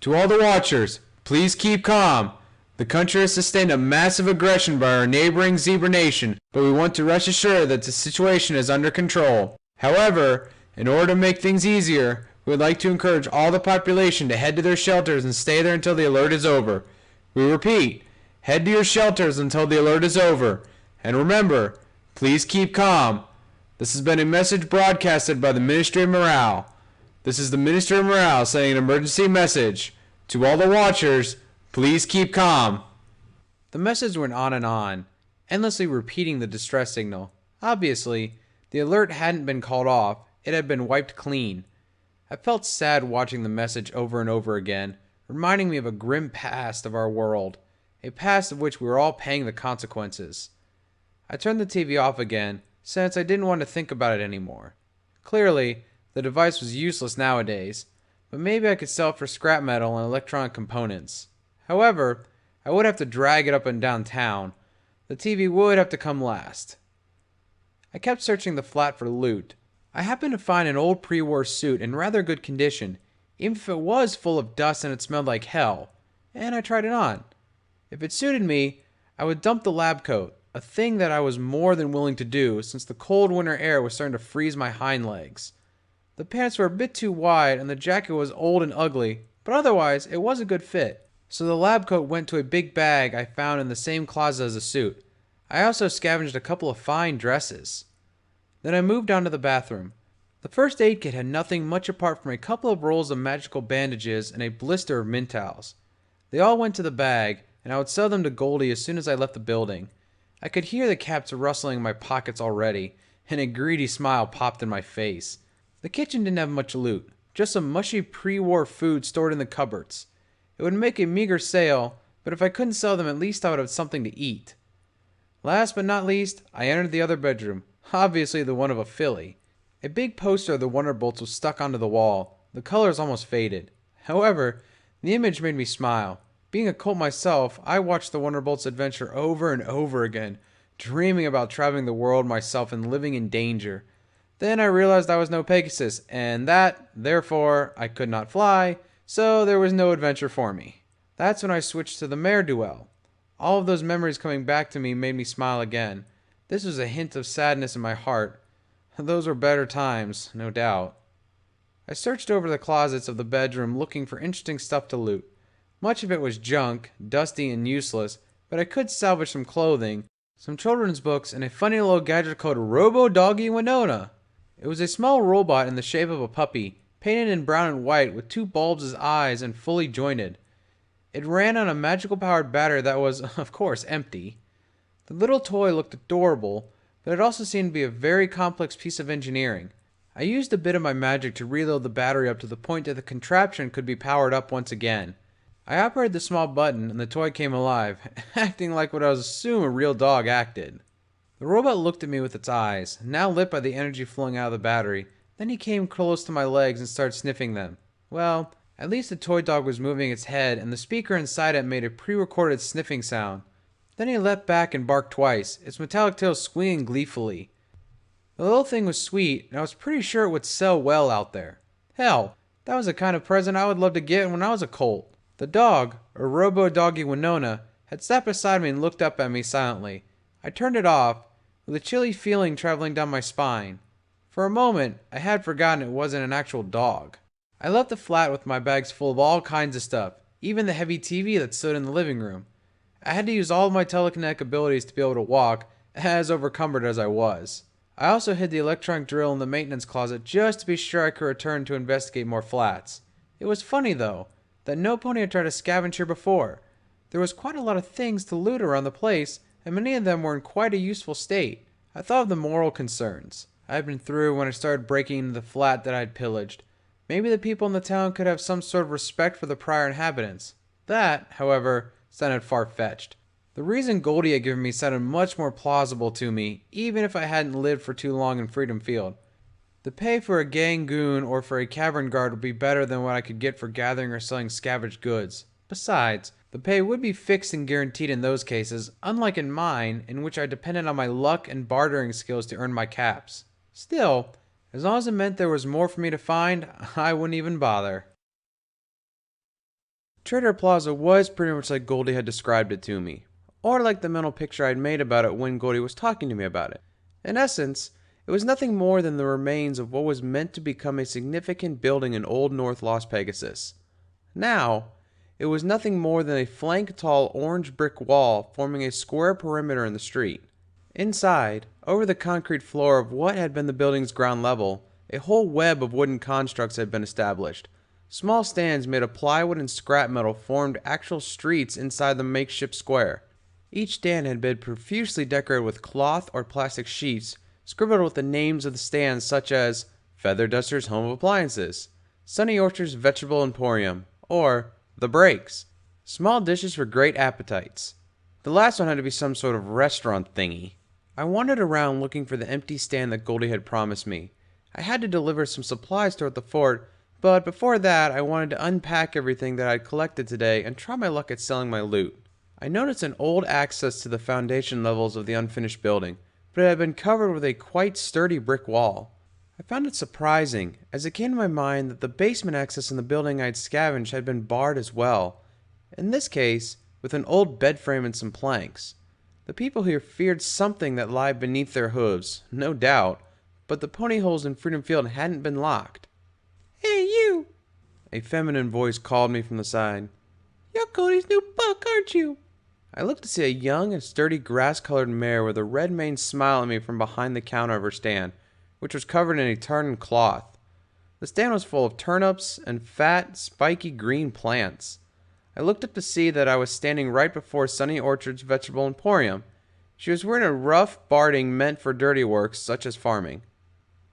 "To all the watchers, please keep calm. The country has sustained a massive aggression by our neighboring zebra nation, but we want to rest assured that the situation is under control. However, in order to make things easier, we would like to encourage all the population to head to their shelters and stay there until the alert is over. We repeat, head to your shelters until the alert is over. And remember, please keep calm. This has been a message broadcasted by the Ministry of Morale. This is the Ministry of Morale sending an emergency message. To all the watchers, please keep calm." The message went on, endlessly repeating the distress signal. Obviously, the alert hadn't been called off. It had been wiped clean. I felt sad watching the message over and over again, reminding me of a grim past of our world, a past of which we were all paying the consequences. I turned the TV off again, since I didn't want to think about it anymore. Clearly, the device was useless nowadays, but maybe I could sell it for scrap metal and electronic components. However, I would have to drag it up and down town. The TV would have to come last. I kept searching the flat for loot. I happened to find an old pre-war suit in rather good condition, even if it was full of dust and it smelled like hell, and I tried it on. If it suited me, I would dump the lab coat, a thing that I was more than willing to do since the cold winter air was starting to freeze my hind legs. The pants were a bit too wide and the jacket was old and ugly, but otherwise it was a good fit. So the lab coat went to a big bag I found in the same closet as the suit. I also scavenged a couple of fine dresses. Then I moved down to the bathroom. The first aid kit had nothing much apart from a couple of rolls of magical bandages and a blister of mint towels. They all went to the bag, and I would sell them to Goldie as soon as I left the building. I could hear the caps rustling in my pockets already, and a greedy smile popped in my face. The kitchen didn't have much loot, just some mushy pre-war food stored in the cupboards. It would make a meager sale, but if I couldn't sell them, at least I would have something to eat. Last but not least, I entered the other bedroom, obviously the one of a filly. A big poster of the Wonderbolts was stuck onto the wall. The colors almost faded. However, the image made me smile. Being a colt myself, I watched the Wonderbolts adventure over and over again, dreaming about traveling the world myself and living in danger. Then I realized I was no Pegasus, and that, therefore, I could not fly, so there was no adventure for me. That's when I switched to the mare duel. All of those memories coming back to me made me smile again. This was a hint of sadness in my heart. Those were better times, no doubt. I searched over the closets of the bedroom looking for interesting stuff to loot. Much of it was junk, dusty and useless, but I could salvage some clothing, some children's books, and a funny little gadget called Robo Doggy Winona. It was a small robot in the shape of a puppy, painted in brown and white with two bulbs as eyes and fully jointed. It ran on a magical powered battery that was, of course, empty. The little toy looked adorable, but it also seemed to be a very complex piece of engineering. I used a bit of my magic to reload the battery up to the point that the contraption could be powered up once again. I operated the small button and the toy came alive, acting like what I would assume a real dog acted. The robot looked at me with its eyes, now lit by the energy flowing out of the battery. Then he came close to my legs and started sniffing them. Well, at least the toy dog was moving its head, and the speaker inside it made a pre-recorded sniffing sound. Then he leapt back and barked twice, its metallic tail swinging gleefully. The little thing was sweet, and I was pretty sure it would sell well out there. Hell, that was the kind of present I would love to get when I was a colt. The dog, or Robo Doggy Winona, had sat beside me and looked up at me silently. I turned it off, with a chilly feeling traveling down my spine. For a moment, I had forgotten it wasn't an actual dog. I left the flat with my bags full of all kinds of stuff, even the heavy TV that stood in the living room. I had to use all of my telekinetic abilities to be able to walk, as overcumbered as I was. I also hid the electronic drill in the maintenance closet just to be sure I could return to investigate more flats. It was funny, though, that no pony had tried to scavenge here before. There was quite a lot of things to loot around the place, and many of them were in quite a useful state. I thought of the moral concerns I had been through when I started breaking into the flat that I had pillaged. Maybe the people in the town could have some sort of respect for the prior inhabitants. That, however, sounded far-fetched. The reason Goldie had given me sounded much more plausible to me, even if I hadn't lived for too long in Freedom Field. The pay for a gang goon or for a cavern guard would be better than what I could get for gathering or selling scavenged goods. Besides, the pay would be fixed and guaranteed in those cases, unlike in mine, in which I depended on my luck and bartering skills to earn my caps. Still, as long as it meant there was more for me to find, I wouldn't even bother. Trader Plaza was pretty much like Goldie had described it to me, or like the mental picture I'd made about it when Goldie was talking to me about it. In essence, it was nothing more than the remains of what was meant to become a significant building in Old North Las Pegasus. Now, it was nothing more than a flank-tall orange brick wall forming a square perimeter in the street. Inside, over the concrete floor of what had been the building's ground level, a whole web of wooden constructs had been established. Small stands made of plywood and scrap metal formed actual streets inside the makeshift square. Each stand had been profusely decorated with cloth or plastic sheets, scribbled with the names of the stands such as Feather Duster's Home of Appliances, Sunny Orchard's Vegetable Emporium, or The Breaks. Small dishes for great appetites. The last one had to be some sort of restaurant thingy. I wandered around looking for the empty stand that Goldie had promised me. I had to deliver some supplies toward the fort, but before that I wanted to unpack everything that I'd collected today and try my luck at selling my loot. I noticed an old access to the foundation levels of the unfinished building, but it had been covered with a quite sturdy brick wall. I found it surprising, as it came to my mind that the basement access in the building I'd scavenged had been barred as well. In this case, with an old bed frame and some planks. The people here feared something that lay beneath their hooves, no doubt, but the pony holes in Freedom Field hadn't been locked. "Hey, you!" A feminine voice called me from the side. "You're Cody's new buck, aren't you?" I looked to see a young and sturdy grass-colored mare with a red mane smile at me from behind the counter of her stand, which was covered in a tartan cloth. The stand was full of turnips and fat, spiky green plants. I looked up to see that I was standing right before Sunny Orchard's Vegetable Emporium. She was wearing a rough barding meant for dirty work, such as farming.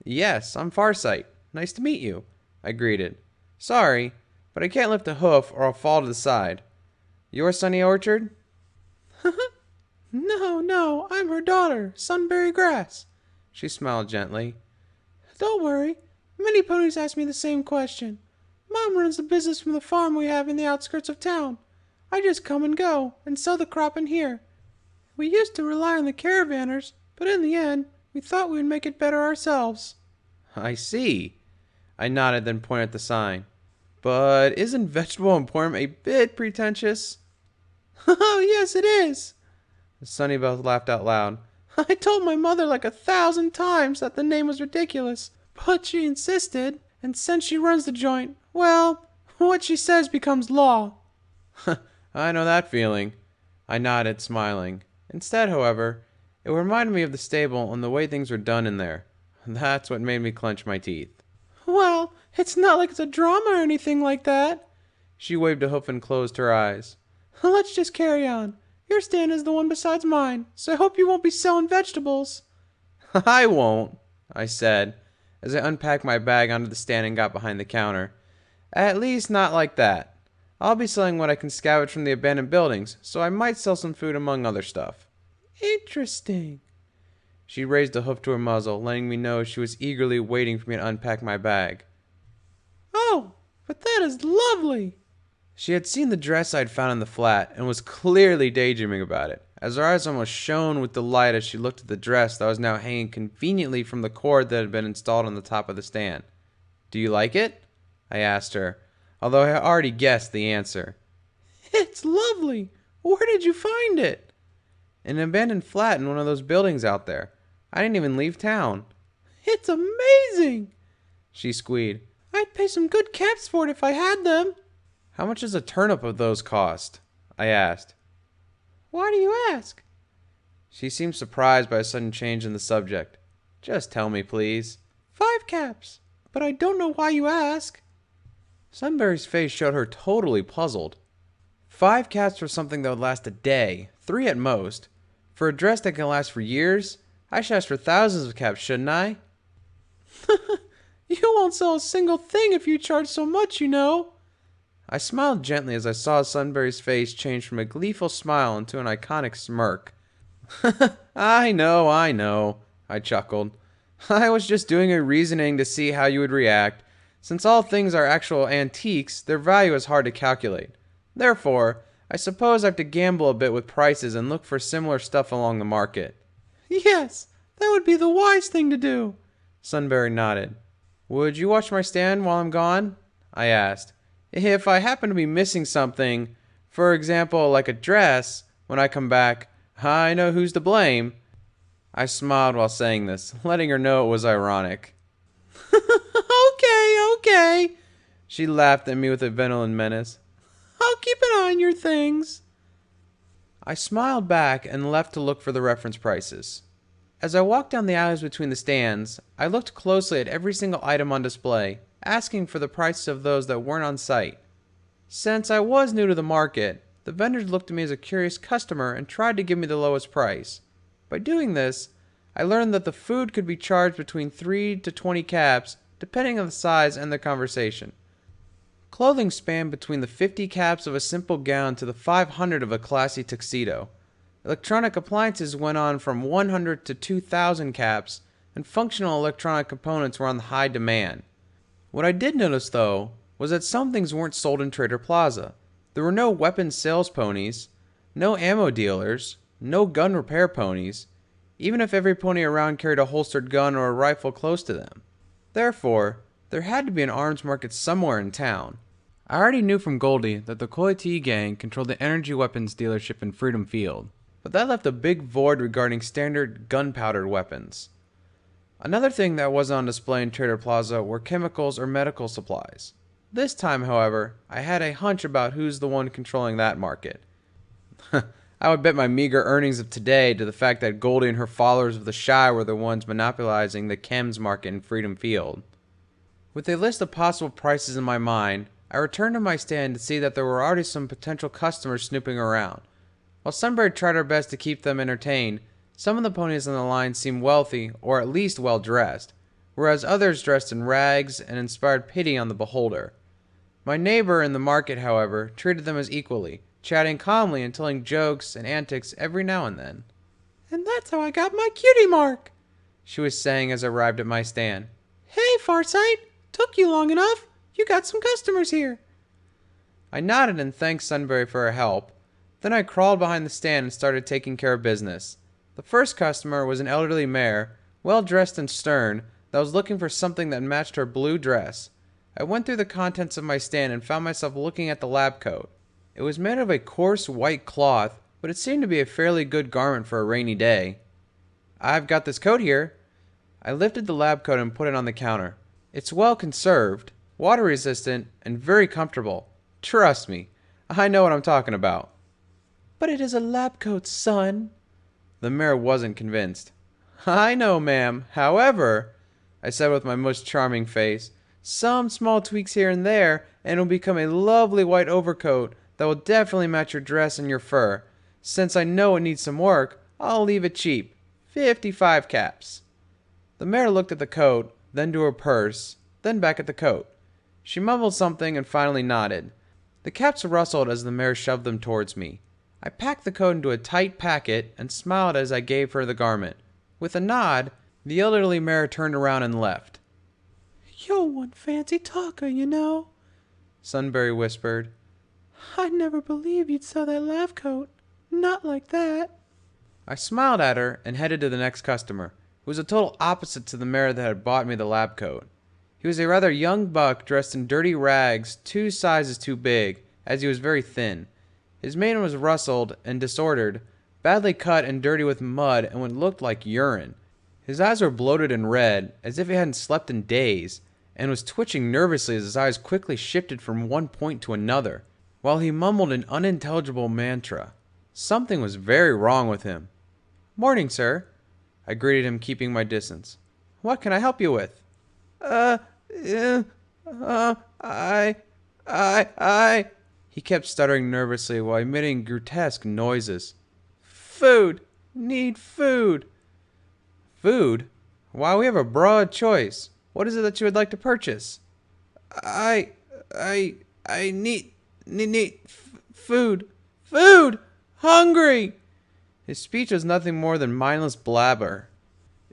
"Yes, I'm Farsight. Nice to meet you," I greeted. "Sorry, but I can't lift a hoof or I'll fall to the side." Your Sunny Orchard? No, I'm her daughter, Sunberry Grass. She smiled gently. Don't worry. Many ponies ask me the same question. Mom runs the business from the farm we have in the outskirts of town. I just come and go and sell the crop in here. We used to rely on the caravanners, but in the end, we thought we would make it better ourselves. I see. I nodded, then pointed at the sign. But isn't vegetable emporium a bit pretentious? Oh, yes, it is. Sunnybell laughed out loud. I told my mother like 1,000 times that the name was ridiculous, but she insisted, and since she runs the joint, well, what she says becomes law. I know that feeling. I nodded, smiling. Instead, however, it reminded me of the stable and the way things were done in there. That's what made me clench my teeth. Well, it's not like it's a drama or anything like that. She waved a hoof and closed her eyes. Let's just carry on. Your stand is the one besides mine, so I hope you won't be selling vegetables. I won't, I said, as I unpacked my bag onto the stand and got behind the counter. At least not like that. I'll be selling what I can scavenge from the abandoned buildings, so I might sell some food among other stuff. Interesting. She raised a hoof to her muzzle, letting me know she was eagerly waiting for me to unpack my bag. Oh, but that is lovely. She had seen the dress I'd found in the flat and was clearly daydreaming about it, as her eyes almost shone with delight as she looked at the dress that was now hanging conveniently from the cord that had been installed on the top of the stand. Do you like it? I asked her, although I had already guessed the answer. It's lovely. Where did you find it? In an abandoned flat in one of those buildings out there. I didn't even leave town. It's amazing, she squeaked. I'd pay some good caps for it if I had them. How much does a turnip of those cost? I asked. Why do you ask? She seemed surprised by a sudden change in the subject. Just tell me, please. 5 caps, but I don't know why you ask. Sunberry's face showed her totally puzzled. 5 caps for something that would last a day, 3 at most. For a dress that can last for years, I should ask for thousands of caps, shouldn't I? You won't sell a single thing if you charge so much, you know. I smiled gently as I saw Sunberry's face change from a gleeful smile into an iconic smirk. I know, I chuckled. I was just doing a reasoning to see how you would react. Since all things are actual antiques, their value is hard to calculate. Therefore, I suppose I have to gamble a bit with prices and look for similar stuff along the market. Yes, that would be the wise thing to do. Sunberry nodded. Would you watch my stand while I'm gone? I asked. If I happen to be missing something, for example, like a dress, when I come back, I know who's to blame. I smiled while saying this, letting her know it was ironic. Okay. She laughed at me with a benevolent menace. I'll keep an eye on your things. I smiled back and left to look for the reference prices. As I walked down the alleys between the stands, I looked closely at every single item on display, asking for the prices of those that weren't on site. Since I was new to the market, the vendors looked at me as a curious customer and tried to give me the lowest price. By doing this, I learned that the food could be charged between 3 to 20 caps, depending on the size and the conversation. Clothing spanned between the 50 caps of a simple gown to the 500 of a classy tuxedo. Electronic appliances went on from 100 to 2,000 caps, and functional electronic components were on high demand. What I did notice, though, was that some things weren't sold in Trader Plaza. There were no weapons sales ponies, no ammo dealers, no gun repair ponies, even if every pony around carried a holstered gun or a rifle close to them. Therefore, there had to be an arms market somewhere in town. I already knew from Goldie that the Coyote gang controlled the energy weapons dealership in Freedom Field, but that left a big void regarding standard gunpowder weapons. Another thing that wasn't on display in Trader Plaza were chemicals or medical supplies. This time, however, I had a hunch about who's the one controlling that market. I would bet my meager earnings of today to the fact that Goldie and her followers of the Shy were the ones monopolizing the chems market in Freedom Field. With a list of possible prices in my mind, I returned to my stand to see that there were already some potential customers snooping around. While Sunberry tried her best to keep them entertained, some of the ponies on the line seemed wealthy or at least well dressed, whereas others dressed in rags and inspired pity on the beholder. My neighbor in the market, however, treated them as equally, chatting calmly and telling jokes and antics every now and then. "And that's how I got my cutie mark," she was saying as I arrived at my stand. "Hey, Farsight, took you long enough. You got some customers here." I nodded and thanked Sunbury for her help. Then I crawled behind the stand and started taking care of business. The first customer was an elderly mare, well dressed and stern, that was looking for something that matched her blue dress. I went through the contents of my stand and found myself looking at the lab coat. It was made of a coarse white cloth, but it seemed to be a fairly good garment for a rainy day. "I've got this coat here." I lifted the lab coat and put it on the counter. "It's well conserved, water resistant, and very comfortable. Trust me, I know what I'm talking about." "But it is a lab coat, son." The mare wasn't convinced. "I know, ma'am. However," I said with my most charming face, "some small tweaks here and there, and it will become a lovely white overcoat that will definitely match your dress and your fur. Since I know it needs some work, I'll leave it cheap. 55 caps." The mare looked at the coat, then to her purse, then back at the coat. She mumbled something and finally nodded. The caps rustled as the mare shoved them towards me. I packed the coat into a tight packet and smiled as I gave her the garment. With a nod, the elderly mare turned around and left. "You're one fancy talker, you know," Sunbury whispered. "I'd never believe you'd sell that lab coat. Not like that." I smiled at her and headed to the next customer, who was a total opposite to the mare that had bought me the lab coat. He was a rather young buck dressed in dirty rags 2 sizes too big, as he was very thin. His mane was rustled and disordered, badly cut and dirty with mud and what looked like urine. His eyes were bloated and red, as if he hadn't slept in days, and was twitching nervously as his eyes quickly shifted from one point to another, while he mumbled an unintelligible mantra. Something was very wrong with him. "Morning, sir." I greeted him, keeping my distance. "What can I help you with?" I. He kept stuttering nervously while emitting grotesque noises. "Food. Need food." "Food? Why, we have a broad choice. What is it that you would like to purchase?" I need food. Food! Hungry!" His speech was nothing more than mindless blabber.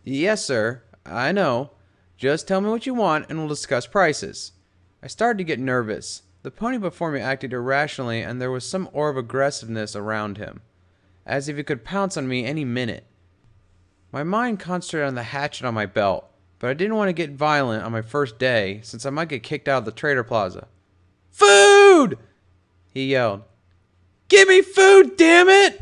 "Yes, sir. I know. Just tell me what you want and we'll discuss prices." I started to get nervous. The pony before me acted irrationally and there was some aura of aggressiveness around him, as if he could pounce on me any minute. My mind concentrated on the hatchet on my belt, but I didn't want to get violent on my first day since I might get kicked out of the trader plaza. "Food!" he yelled. "Give me food, damn it!"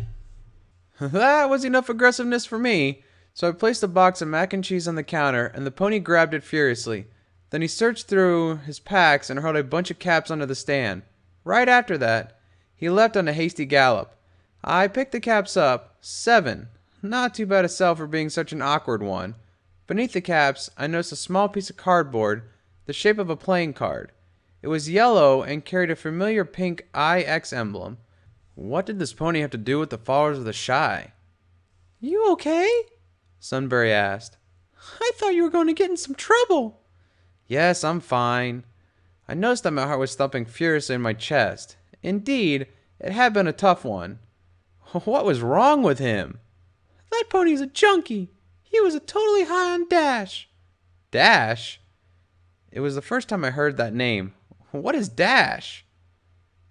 That was enough aggressiveness for me, so I placed a box of mac and cheese on the counter and the pony grabbed it furiously. Then he searched through his packs and hurled a bunch of caps onto the stand. Right after that, he left on a hasty gallop. I picked the caps up. 7. Not too bad a sell for being such an awkward one. Beneath the caps, I noticed a small piece of cardboard, the shape of a playing card. It was yellow and carried a familiar pink IX emblem. What did this pony have to do with the followers of the Shy? "You okay?" Sunbury asked. "I thought you were going to get in some trouble." "Yes, I'm fine." I noticed that my heart was thumping furiously in my chest. Indeed, it had been a tough one. What was wrong with him? "That pony's a junkie. He was a totally high on Dash." "Dash?" It was the first time I heard that name. What is Dash?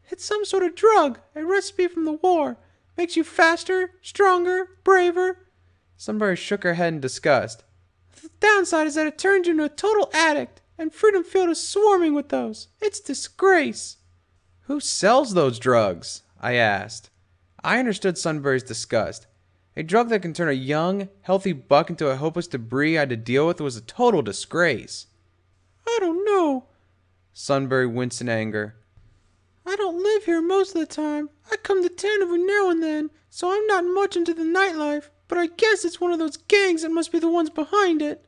"It's some sort of drug, a recipe from the war. Makes you faster, stronger, braver." Sunbury shook her head in disgust. "The downside is that it turns you into a total addict, and Freedom Field is swarming with those. It's disgrace." "Who sells those drugs?" I asked. I understood Sunbury's disgust. A drug that can turn a young, healthy buck into a hopeless debris I had to deal with was a total disgrace. "I don't know." Sunbury winced in anger. "I don't live here most of the time. I come to town every now and then, so I'm not much into the nightlife, but I guess it's one of those gangs that must be the ones behind it."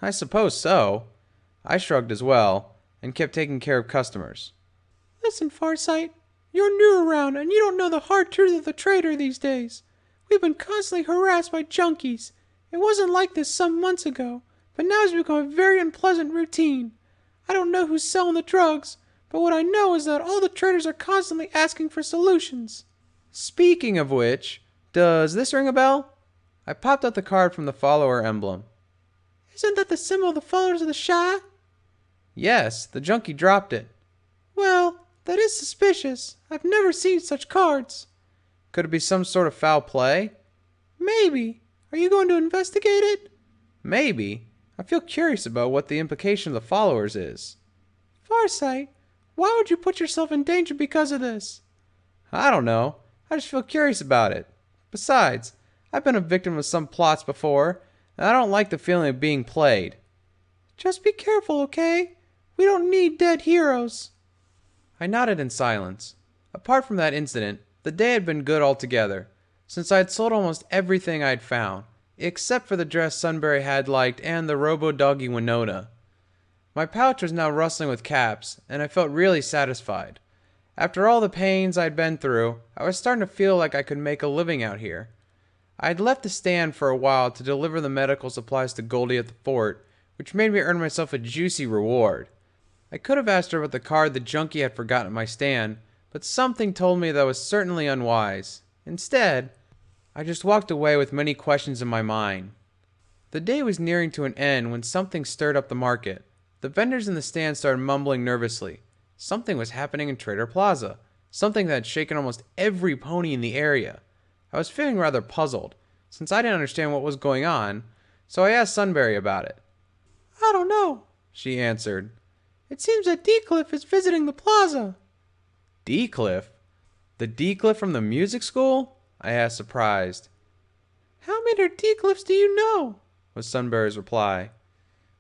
"I suppose so." I shrugged as well, and kept taking care of customers. "Listen, Farsight, you're new around, and you don't know the hard truth of the trader these days. We've been constantly harassed by junkies. It wasn't like this some months ago, but now it's become a very unpleasant routine. I don't know who's selling the drugs, but what I know is that all the traders are constantly asking for solutions. Speaking of which, does this ring a bell? I popped out the card from the follower emblem. Isn't that the symbol of the followers of the Shah? Yes, the junkie dropped it. Well, that is suspicious. I've never seen such cards. Could it be some sort of foul play? Maybe. Are you going to investigate it? Maybe. I feel curious about what the implication of the followers is. Farsight, why would you put yourself in danger because of this? I don't know. I just feel curious about it. Besides, I've been a victim of some plots before, and I don't like the feeling of being played. Just be careful, okay? We don't need dead heroes. I nodded in silence. Apart from that incident, the day had been good altogether, since I had sold almost everything I had found, except for the dress Sunbury had liked and the robo-doggy Winona. My pouch was now rustling with caps, and I felt really satisfied. After all the pains I had been through, I was starting to feel like I could make a living out here. I had left the stand for a while to deliver the medical supplies to Goldie at the fort, which made me earn myself a juicy reward. I could have asked her about the card the junkie had forgotten at my stand, but something told me that was certainly unwise. Instead, I just walked away with many questions in my mind. The day was nearing to an end when something stirred up the market. The vendors in the stand started mumbling nervously. Something was happening in Trader Plaza, something that had shaken almost every pony in the area. I was feeling rather puzzled, since I didn't understand what was going on, so I asked Sunbury about it. I don't know, she answered. It seems that Decliff is visiting the plaza. Decliff? The Decliff from the music school? I asked, surprised. How many Decliffs do you know? Was Sunbury's reply.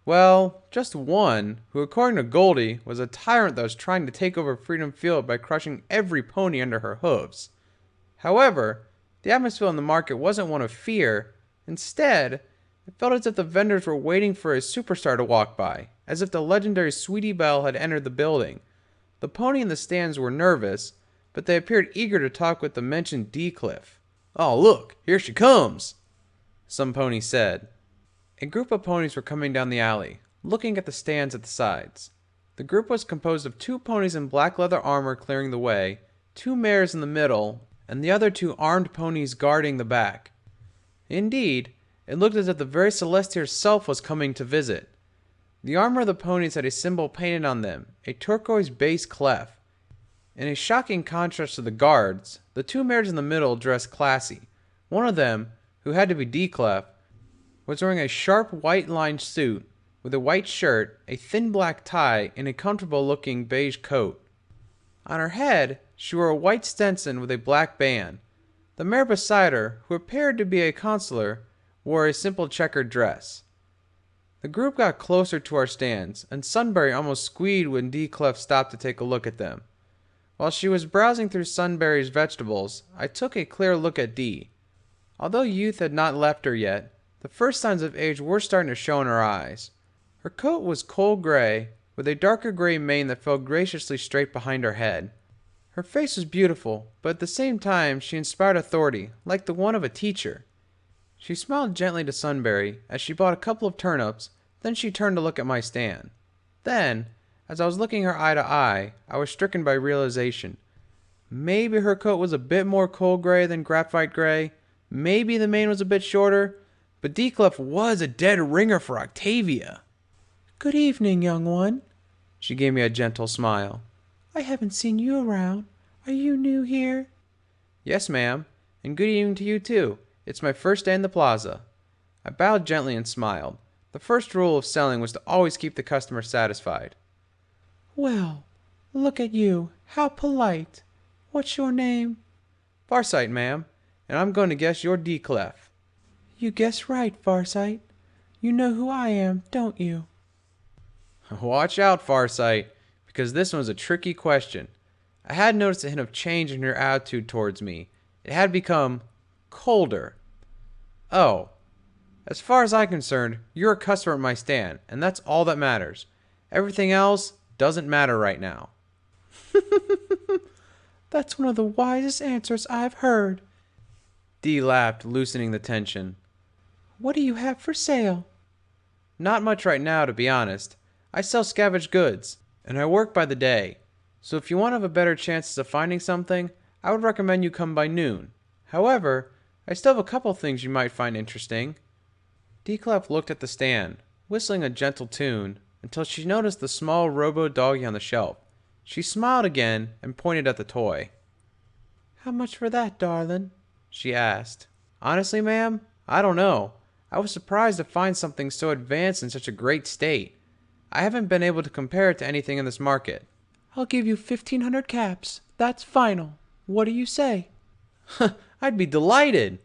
Well, just one, who according to Goldie was a tyrant that was trying to take over Freedom Field by crushing every pony under her hooves. However, the atmosphere in the market wasn't one of fear. Instead, it felt as if the vendors were waiting for a superstar to walk by, as if the legendary Sweetie Belle had entered the building. The pony in the stands were nervous, but they appeared eager to talk with the mentioned Decliff. Oh, look, here she comes, some ponies said. A group of ponies were coming down the alley, looking at the stands at the sides. The group was composed of 2 ponies in black leather armor clearing the way, 2 mares in the middle, and the other 2 armed ponies guarding the back. Indeed, it looked as if the very Celestia herself was coming to visit. The armor of the ponies had a symbol painted on them, a turquoise base clef. In a shocking contrast to the guards, the 2 mares in the middle dressed classy. One of them, who had to be Decliff, was wearing a sharp white-lined suit with a white shirt, a thin black tie, and a comfortable-looking beige coat. On her head, she wore a white Stetson with a black band. The mare beside her, who appeared to be a consular, wore a simple checkered dress. The group got closer to our stands, and Sunbury almost squealed when Decliff stopped to take a look at them. While she was browsing through Sunbury's vegetables, I took a clear look at Dee. Although youth had not left her yet, the first signs of age were starting to show in her eyes. Her coat was coal gray, with a darker gray mane that fell graciously straight behind her head. Her face was beautiful, but at the same time she inspired authority, like the one of a teacher. She smiled gently to Sunbury as she bought a couple of turnips, then she turned to look at my stand. Then, as I was looking her eye to eye, I was stricken by realization. Maybe her coat was a bit more coal gray than graphite gray, maybe the mane was a bit shorter, but Decliff was a dead ringer for Octavia. Good evening, young one. She gave me a gentle smile. I haven't seen you around. Are you new here? Yes, ma'am, and good evening to you too. It's my first day in the plaza. I bowed gently and smiled. The first rule of selling was to always keep the customer satisfied. Well, look at you. How polite. What's your name? Farsight, ma'am, and I'm going to guess you're Decliff. You guessed right, Farsight. You know who I am, don't you? Watch out, Farsight, because this one was a tricky question. I had noticed a hint of change in her attitude towards me. It had become colder. Oh, as far as I'm concerned, you're a customer at my stand, and that's all that matters. Everything else doesn't matter right now. That's one of the wisest answers I've heard. Dee laughed, loosening the tension. What do you have for sale? Not much right now, to be honest. I sell scavenged goods, and I work by the day. So if you want to have a better chances of finding something, I would recommend you come by noon. However, I still have a couple things you might find interesting. Declef looked at the stand, whistling a gentle tune, until she noticed the small robo doggy on the shelf. She smiled again and pointed at the toy. How much for that, darling? She asked. Honestly, ma'am, I don't know. I was surprised to find something so advanced in such a great state. I haven't been able to compare it to anything in this market. I'll give you 1,500 caps. That's final. What do you say? I'd be delighted.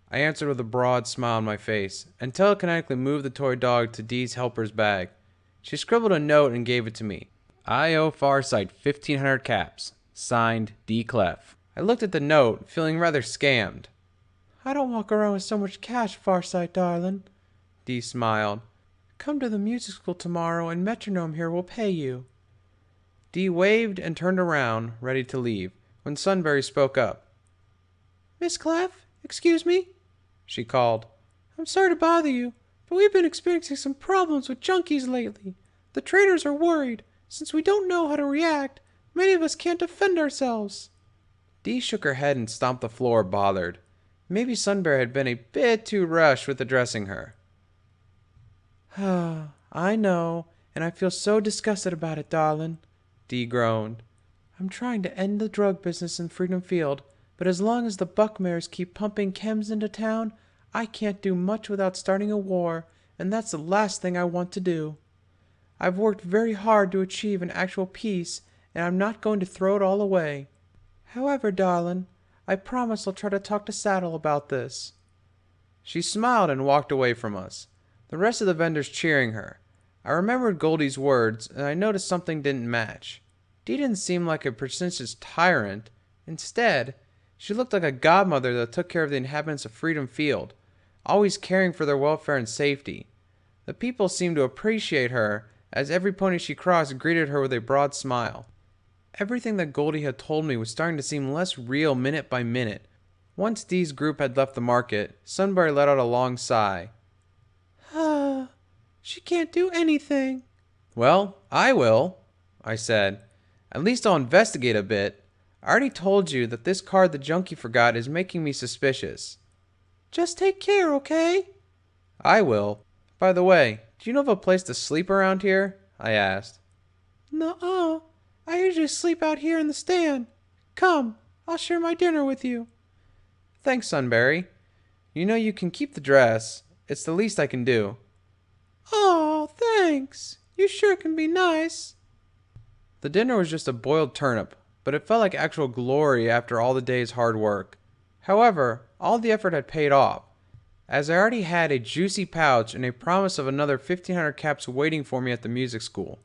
I answered with a broad smile on my face, and telekinetically moved the toy dog to Dee's helper's bag. She scribbled a note and gave it to me. I owe Farsight 1,500 caps. Signed, D. Clef. I looked at the note, feeling rather scammed. I don't walk around with so much cash, Farsight, darling. Dee smiled. Come to the music school tomorrow, and Metronome here will pay you. Dee waved and turned around, ready to leave, when Sunbury spoke up. Miss Clef, excuse me? She called. I'm sorry to bother you, but we've been experiencing some problems with junkies lately. The traders are worried. Since we don't know how to react, many of us can't defend ourselves. Dee shook her head and stomped the floor, bothered. Maybe Sunbury had been a bit too rushed with addressing her. I know, and I feel so disgusted about it, darling, Dee groaned. I'm trying to end the drug business in Freedom Field, but as long as the buckmares keep pumping chems into town, I can't do much without starting a war, and that's the last thing I want to do. I've worked very hard to achieve an actual peace, and I'm not going to throw it all away. However, darling, I promise I'll try to talk to Saddle about this. She smiled and walked away from us, the rest of the vendors cheering her. I remembered Goldie's words, and I noticed something didn't match. Dee didn't seem like a pretentious tyrant. Instead, she looked like a godmother that took care of the inhabitants of Freedom Field, always caring for their welfare and safety. The people seemed to appreciate her, as every pony she crossed greeted her with a broad smile. Everything that Goldie had told me was starting to seem less real minute by minute. Once Dee's group had left the market, Sunbury let out a long sigh. She can't do anything. Well, I will, I said. At least I'll investigate a bit. I already told you that this card the junkie forgot is making me suspicious. Just take care, okay? I will. By the way, do you know of a place to sleep around here? I asked. Nuh-uh. I usually sleep out here in the stand. Come, I'll share my dinner with you. Thanks, Sunbury. You know you can keep the dress. It's the least I can do. Oh, thanks. You sure can be nice. The dinner was just a boiled turnip, but it felt like actual glory after all the day's hard work. However, all the effort had paid off, as I already had a juicy pouch and a promise of another 1,500 caps waiting for me at the music school.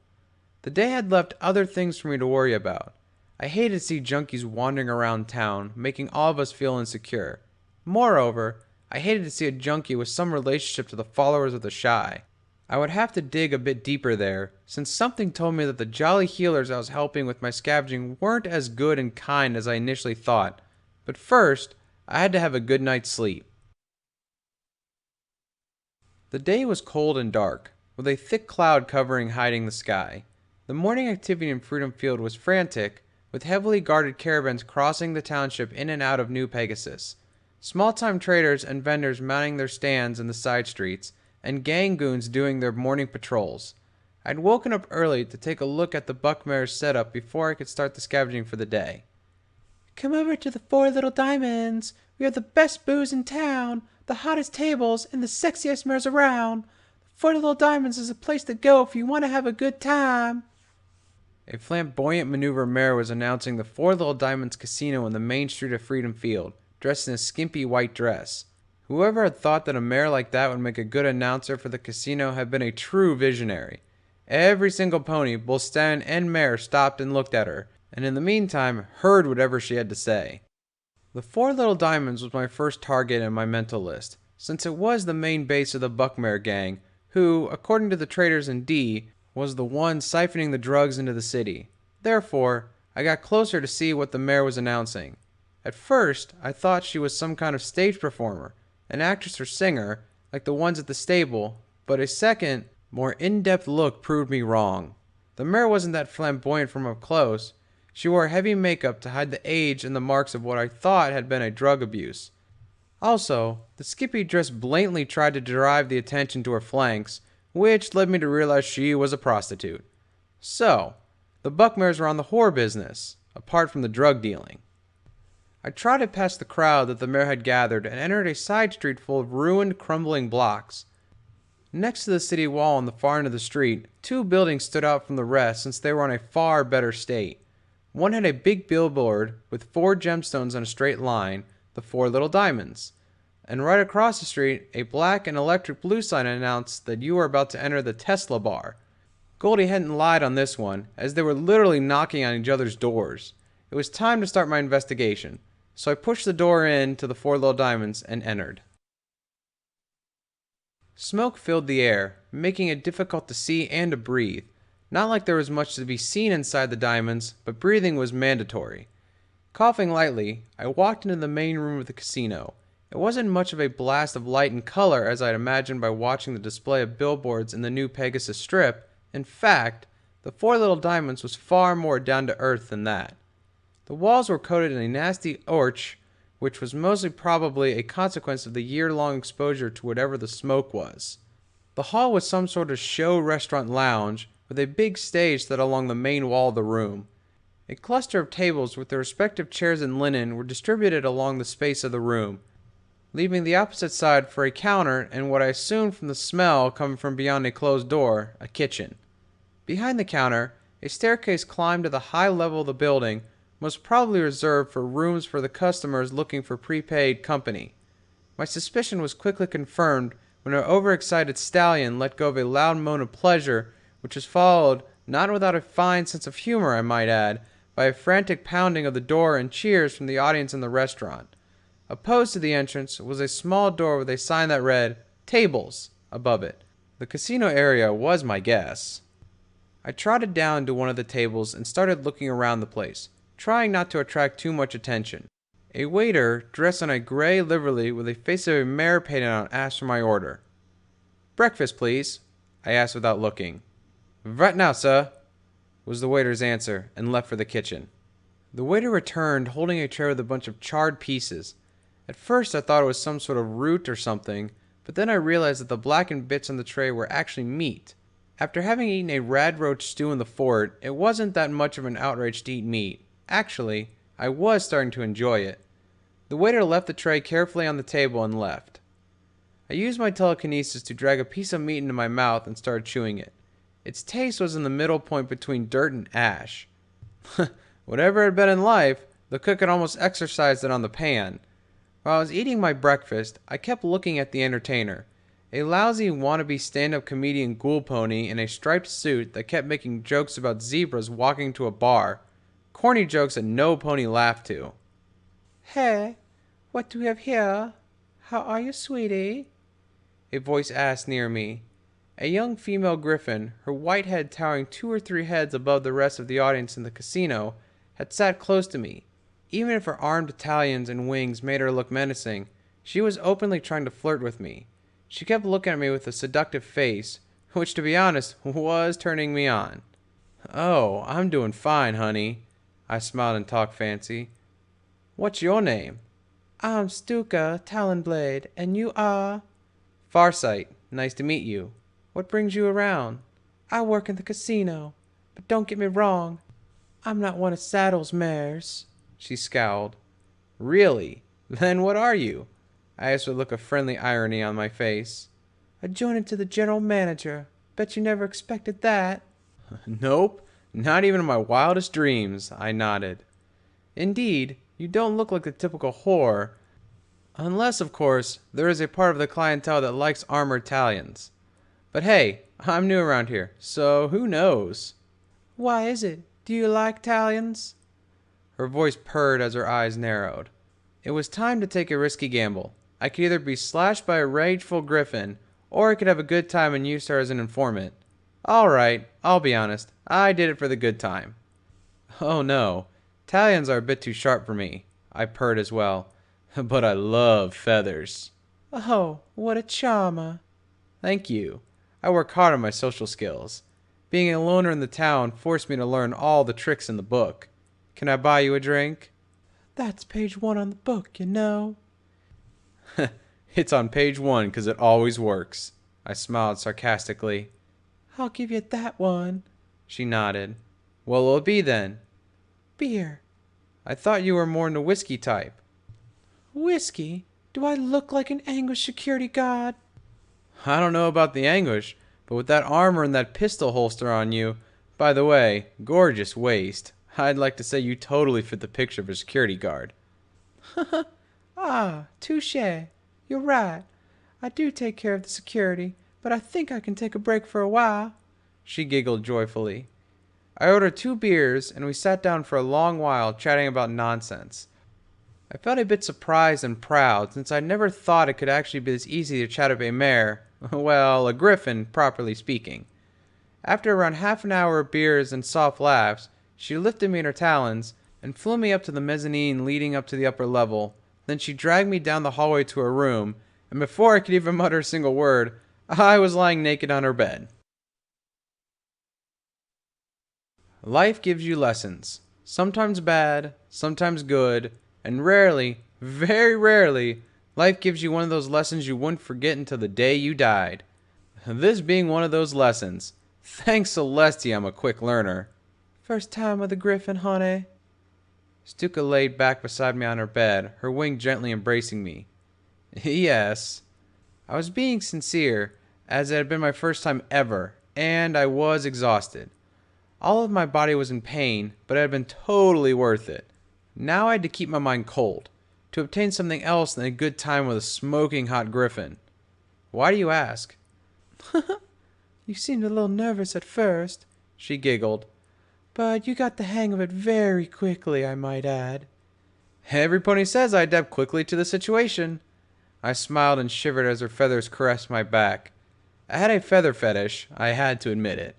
The day had left other things for me to worry about. I hated to see junkies wandering around town, making all of us feel insecure. Moreover, I hated to see a junkie with some relationship to the followers of the Shy. I would have to dig a bit deeper there, since something told me that the jolly healers I was helping with my scavenging weren't as good and kind as I initially thought. But first, I had to have a good night's sleep. The day was cold and dark, with a thick cloud hiding the sky. The morning activity in Freedom Field was frantic, with heavily guarded caravans crossing the township in and out of New Pegasus. Small-time traders and vendors mounting their stands in the side streets, and gang goons doing their morning patrols. I'd woken up early to take a look at the buckmare's setup before I could start the scavenging for the day. Come over to the Four Little Diamonds. We have the best booze in town, the hottest tables, and the sexiest mares around. The Four Little Diamonds is a place to go if you want to have a good time. A flamboyant maneuver mare was announcing the Four Little Diamonds Casino in the main street of Freedom Field, dressed in a skimpy white dress. Whoever had thought that a mare like that would make a good announcer for the casino had been a true visionary. Every single pony, both stallion and mare, stopped and looked at her, and in the meantime heard whatever she had to say. The Four Little Diamonds was my first target in my mental list, since it was the main base of the Buckmare gang, who, according to the traders in D, was the one siphoning the drugs into the city. Therefore, I got closer to see what the mare was announcing. At first, I thought she was some kind of stage performer, an actress or singer, like the ones at the stable, but a second, more in-depth look proved me wrong. The mare wasn't that flamboyant from up close. She wore heavy makeup to hide the age and the marks of what I thought had been a drug abuse. Also, the skippy dress blatantly tried to derive the attention to her flanks, which led me to realize she was a prostitute. So, the Buckmares were on the whore business, apart from the drug dealing. I trotted past the crowd that the mare had gathered and entered a side street full of ruined, crumbling blocks. Next to the city wall on the far end of the street, two buildings stood out from the rest since they were in a far better state. One had a big billboard with 4 gemstones on a straight line, the 4 little diamonds. And right across the street, a black and electric blue sign announced that you were about to enter the Tesla bar. Goldie hadn't lied on this one, as they were literally knocking on each other's doors. It was time to start my investigation, so I pushed the door in to the 4 little diamonds and entered. Smoke filled the air, making it difficult to see and to breathe. Not like there was much to be seen inside the diamonds, but breathing was mandatory. Coughing lightly, I walked into the main room of the casino. It wasn't much of a blast of light and color as I'd imagined by watching the display of billboards in the new Pegasus strip. In fact, the 4 little diamonds was far more down to earth than that. The walls were coated in a nasty orch, which was mostly probably a consequence of the year-long exposure to whatever the smoke was. The hall was some sort of show restaurant lounge, with a big stage set along the main wall of the room. A cluster of tables with their respective chairs and linen were distributed along the space of the room, leaving the opposite side for a counter and what I assumed from the smell coming from beyond a closed door, a kitchen. Behind the counter, a staircase climbed to the high level of the building, most probably reserved for rooms for the customers looking for prepaid company. My suspicion was quickly confirmed when an overexcited stallion let go of a loud moan of pleasure, which was followed, not without a fine sense of humor I might add, by a frantic pounding of the door and cheers from the audience in the restaurant. Opposed to the entrance was a small door with a sign that read, "Tables," above it. The casino area was my guess. I trotted down to one of the tables and started looking around the place, trying not to attract too much attention. A waiter, dressed in a gray livery with a face of a mare painted on, asked for my order. "Breakfast, please," I asked without looking. "Right now, sir," was the waiter's answer, and left for the kitchen. The waiter returned holding a tray with a bunch of charred pieces. At first I thought it was some sort of root or something, but then I realized that the blackened bits on the tray were actually meat. After having eaten a radroach stew in the fort, it wasn't that much of an outrage to eat meat. Actually, I was starting to enjoy it. The waiter left the tray carefully on the table and left. I used my telekinesis to drag a piece of meat into my mouth and started chewing it. Its taste was in the middle point between dirt and ash. Whatever it had been in life, the cook had almost exorcised it on the pan. While I was eating my breakfast, I kept looking at the entertainer, a lousy wannabe stand-up comedian ghoul pony in a striped suit that kept making jokes about zebras walking to a bar. Corny jokes that no pony laughed to. "Hey, what do we have here? How are you, sweetie?" a voice asked near me. A young female griffin, her white head towering 2 or 3 heads above the rest of the audience in the casino, had sat close to me. Even if her armed battalions and wings made her look menacing, she was openly trying to flirt with me. She kept looking at me with a seductive face, which to be honest, was turning me on. "Oh, I'm doing fine, honey," I smiled and talked fancy. "What's your name?" "I'm Stuka Talonblade, and you are?" "Farsight. Nice to meet you. What brings you around?" "I work in the casino, but don't get me wrong, I'm not one of Saddle's mares." She scowled. "Really? Then what are you?" I asked with a look of friendly irony on my face. "Adjoining to the general manager. Bet you never expected that." "Nope, not even in my wildest dreams," I nodded. "Indeed, you don't look like the typical whore. Unless, of course, there is a part of the clientele that likes armored Italians. But hey, I'm new around here, so who knows?" "Why is it? Do you like Italians?" Her voice purred as her eyes narrowed. It was time to take a risky gamble. I could either be slashed by a rageful griffin, or I could have a good time and use her as an informant. Alright, I'll be honest, I did it for the good time. "Oh no, Italians are a bit too sharp for me," I purred as well. "But I love feathers." "Oh, what a charmer." "Thank you. I work hard on my social skills. Being a loner in the town forced me to learn all the tricks in the book. Can I buy you a drink? That's page 1 on the book, you know. It's on page 1 because it always works. I smiled sarcastically. I'll give you that one. She nodded. What will it be then? Beer. I thought you were more in the whiskey type. Whiskey? Do I look like an anguished security guard? I don't know about the anguish, but with that armor and that pistol holster on you, by the way, gorgeous waist. I'd like to say you totally fit the picture of a security guard. Ah, touche. You're right. I do take care of the security, but I think I can take a break for a while. She giggled joyfully. I ordered 2 beers, and we sat down for a long while chatting about nonsense. I felt a bit surprised and proud, since I never thought it could actually be this easy to chat up a mare, well, a griffin, properly speaking. After around half an hour of beers and soft laughs, she lifted me in her talons and flew me up to the mezzanine leading up to the upper level. Then she dragged me down the hallway to her room, and before I could even mutter a single word, I was lying naked on her bed. Life gives you lessons, sometimes bad, sometimes good, and rarely, very rarely, life gives you one of those lessons you wouldn't forget until the day you died. This being one of those lessons. Thanks Celestia, I'm a quick learner. First time with a griffin, honey. Stuka laid back beside me on her bed, her wing gently embracing me. Yes. I was being sincere, as it had been my first time ever, and I was exhausted. All of my body was in pain, but it had been totally worth it. Now I had to keep my mind cold, to obtain something else than a good time with a smoking hot griffin. Why do you ask? You seemed a little nervous at first, she giggled. But you got the hang of it very quickly, I might add. Every pony says I adapt quickly to the situation. I smiled and shivered as her feathers caressed my back. I had a feather fetish, I had to admit it.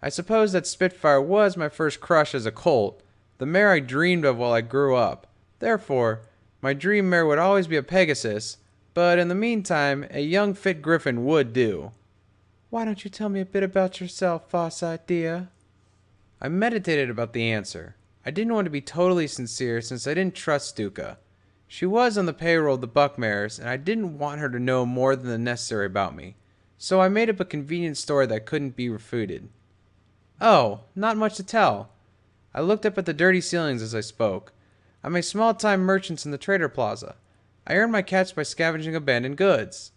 I suppose that Spitfire was my first crush as a colt, the mare I dreamed of while I grew up. Therefore, my dream mare would always be a Pegasus, but in the meantime, a young fit griffin would do. Why don't you tell me a bit about yourself, Farsight dear? I meditated about the answer. I didn't want to be totally sincere since I didn't trust Stuka. She was on the payroll of the Buckmares, and I didn't want her to know more than the necessary about me. So I made up a convenient story that couldn't be refuted. Oh, not much to tell. I looked up at the dirty ceilings as I spoke. I'm a small-time merchant in the Trader Plaza. I earn my catch by scavenging abandoned goods.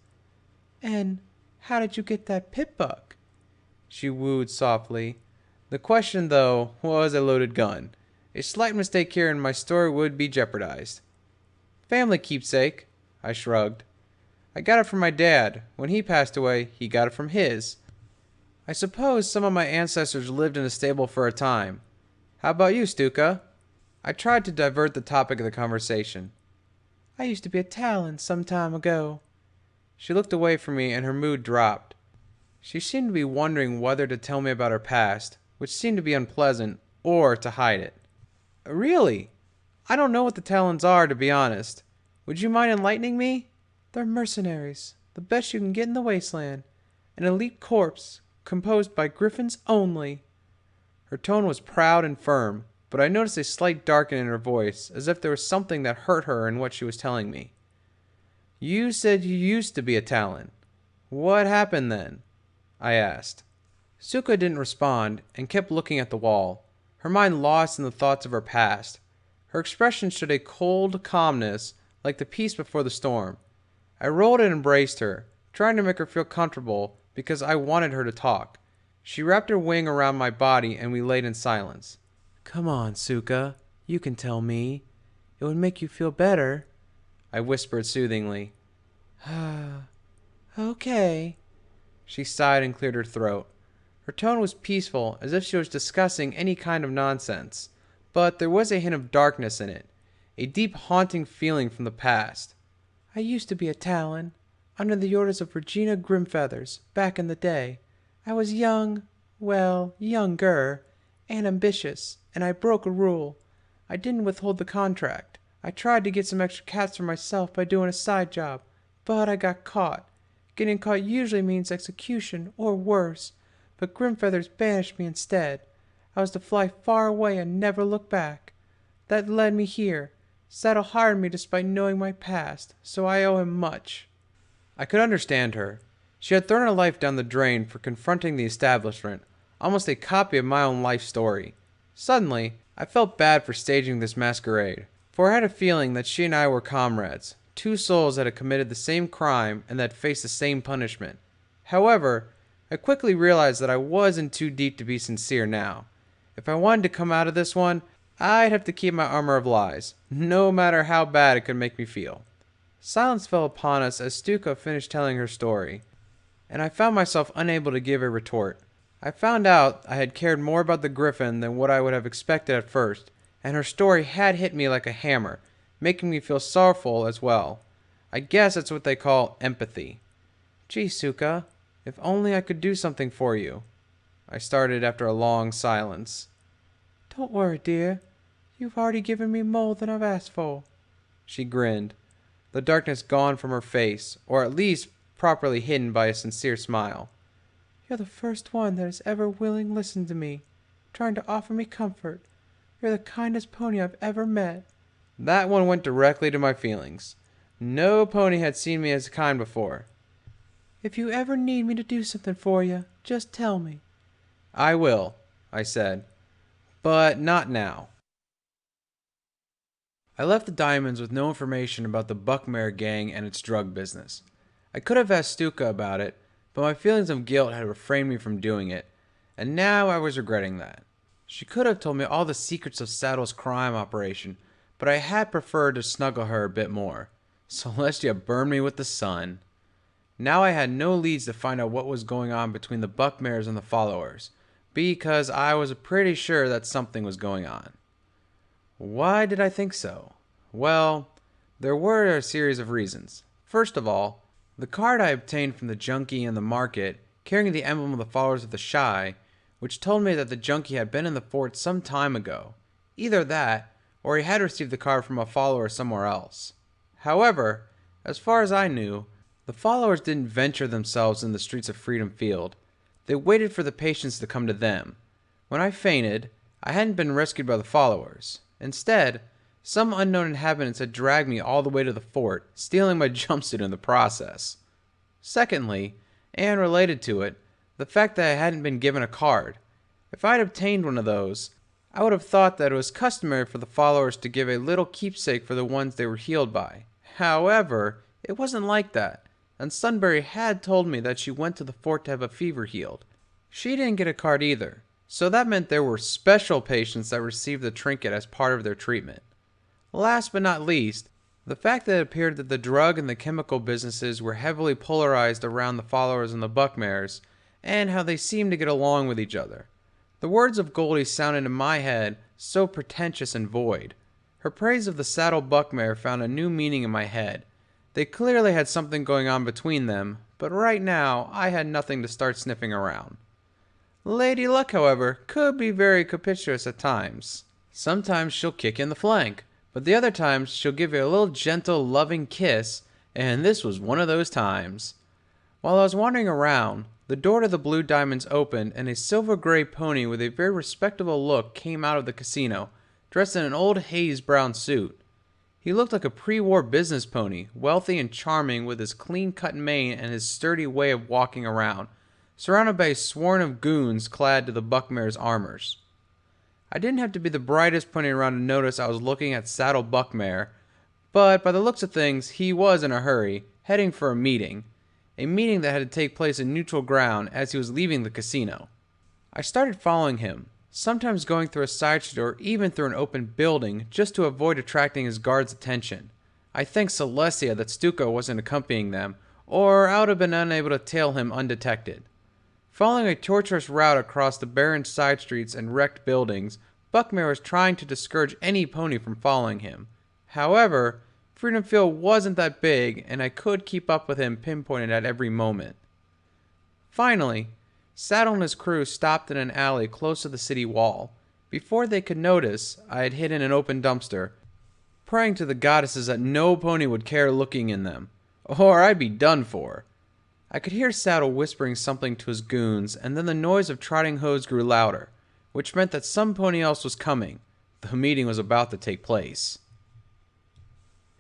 And how did you get that pip-buck? She wooed softly. The question, though, was a loaded gun. A slight mistake here and my story would be jeopardized. Family keepsake, I shrugged. I got it from my dad. When he passed away, he got it from his. I suppose some of my ancestors lived in a stable for a time. How about you, Stuka? I tried to divert the topic of the conversation. I used to be a Talon some time ago. She looked away from me and her mood dropped. She seemed to be wondering whether to tell me about her past, which seemed to be unpleasant, or to hide it. Really? I don't know what the Talons are, to be honest. Would you mind enlightening me? They're mercenaries, the best you can get in the wasteland. An elite corps, composed by griffins only. Her tone was proud and firm, but I noticed a slight darkening in her voice, as if there was something that hurt her in what she was telling me. You said you used to be a Talon. What happened then? I asked. Suka didn't respond and kept looking at the wall, her mind lost in the thoughts of her past. Her expression showed a cold calmness, like the peace before the storm. I rolled and embraced her, trying to make her feel comfortable because I wanted her to talk. She wrapped her wing around my body and we laid in silence. Come on, Suka. You can tell me. It would make you feel better, I whispered soothingly. Okay. She sighed and cleared her throat. Her tone was peaceful, as if she was discussing any kind of nonsense, but there was a hint of darkness in it, a deep haunting feeling from the past. I used to be a Talon, under the orders of Regina Grimfeathers, back in the day. I was young, well, younger, and ambitious, and I broke a rule. I didn't withhold the contract. I tried to get some extra cats for myself by doing a side job, but I got caught. Getting caught usually means execution, or worse. but Grimfeathers banished me instead. I was to fly far away and never look back. That led me here. Saddle hired me despite knowing my past, so I owe him much." I could understand her. She had thrown her life down the drain for confronting the establishment, almost a copy of my own life story. Suddenly, I felt bad for staging this masquerade, for I had a feeling that she and I were comrades, two souls that had committed the same crime and that faced the same punishment. However, I quickly realized that I was in too deep to be sincere now. If I wanted to come out of this one, I'd have to keep my armor of lies, no matter how bad it could make me feel. Silence fell upon us as Stuka finished telling her story, and I found myself unable to give a retort. I found out I had cared more about the griffin than what I would have expected at first, and her story had hit me like a hammer, making me feel sorrowful as well. I guess that's what they call empathy. "Gee, Suka, if only I could do something for you," I started after a long silence. "Don't worry, dear. You've already given me more than I've asked for." She grinned, the darkness gone from her face, or at least properly hidden by a sincere smile. "You're the first one that has ever willingly listened to me, trying to offer me comfort. You're the kindest pony I've ever met." That one went directly to my feelings. No pony had seen me as kind before. "If you ever need me to do something for you, just tell me." "I will," I said. "But not now." I left the Diamonds with no information about the Buckmare gang and its drug business. I could have asked Stuka about it, but my feelings of guilt had refrained me from doing it, and now I was regretting that. She could have told me all the secrets of Saddle's crime operation, but I had preferred to snuggle her a bit more. Celestia burned me with the sun. Now I had no leads to find out what was going on between the Buckmares and the followers, because I was pretty sure that something was going on. Why did I think so? Well, there were a series of reasons. First of all, the card I obtained from the junkie in the market, carrying the emblem of the followers of the Shy, which told me that the junkie had been in the fort some time ago. Either that, or he had received the card from a follower somewhere else. However, as far as I knew, the followers didn't venture themselves in the streets of Freedom Field. They waited for the patients to come to them. When I fainted, I hadn't been rescued by the followers. Instead, some unknown inhabitants had dragged me all the way to the fort, stealing my jumpsuit in the process. Secondly, and related to it, the fact that I hadn't been given a card. If I'd obtained one of those, I would have thought that it was customary for the followers to give a little keepsake for the ones they were healed by. However, it wasn't like that, and Sunbury had told me that she went to the fort to have a fever healed. She didn't get a card either, so that meant there were special patients that received the trinket as part of their treatment. Last but not least, the fact that it appeared that the drug and the chemical businesses were heavily polarized around the followers and the Buckmares, and how they seemed to get along with each other. The words of Goldie sounded in my head so pretentious and void. Her praise of the Saddle Buckmare found a new meaning in my head. They clearly had something going on between them, but right now I had nothing to start sniffing around. Lady Luck, however, could be very capricious at times. Sometimes she'll kick you in the flank, but the other times she'll give you a little gentle, loving kiss, and this was one of those times. While I was wandering around, the door to the Blue Diamonds opened and a silver-gray pony with a very respectable look came out of the casino, dressed in an old haze-brown suit. He looked like a pre-war business pony, wealthy and charming with his clean-cut mane and his sturdy way of walking around, surrounded by a swarm of goons clad to the Buckmare's armors. I didn't have to be the brightest pony around to notice I was looking at Saddle Buckmare, but by the looks of things, he was in a hurry, heading for a meeting that had to take place in neutral ground as he was leaving the casino. I started following him, sometimes going through a side street or even through an open building just to avoid attracting his guard's attention. I thanked Celestia that Stuka wasn't accompanying them, or I would have been unable to tail him undetected. Following a tortuous route across the barren side streets and wrecked buildings, Buckmare was trying to discourage any pony from following him. However, Freedom Field wasn't that big, and I could keep up with him pinpointed at every moment. Finally, Saddle and his crew stopped in an alley close to the city wall. Before they could notice, I had hidden an open dumpster, praying to the goddesses that no pony would care looking in them, or I'd be done for. I could hear Saddle whispering something to his goons, and then the noise of trotting hooves grew louder, which meant that some pony else was coming. The meeting was about to take place.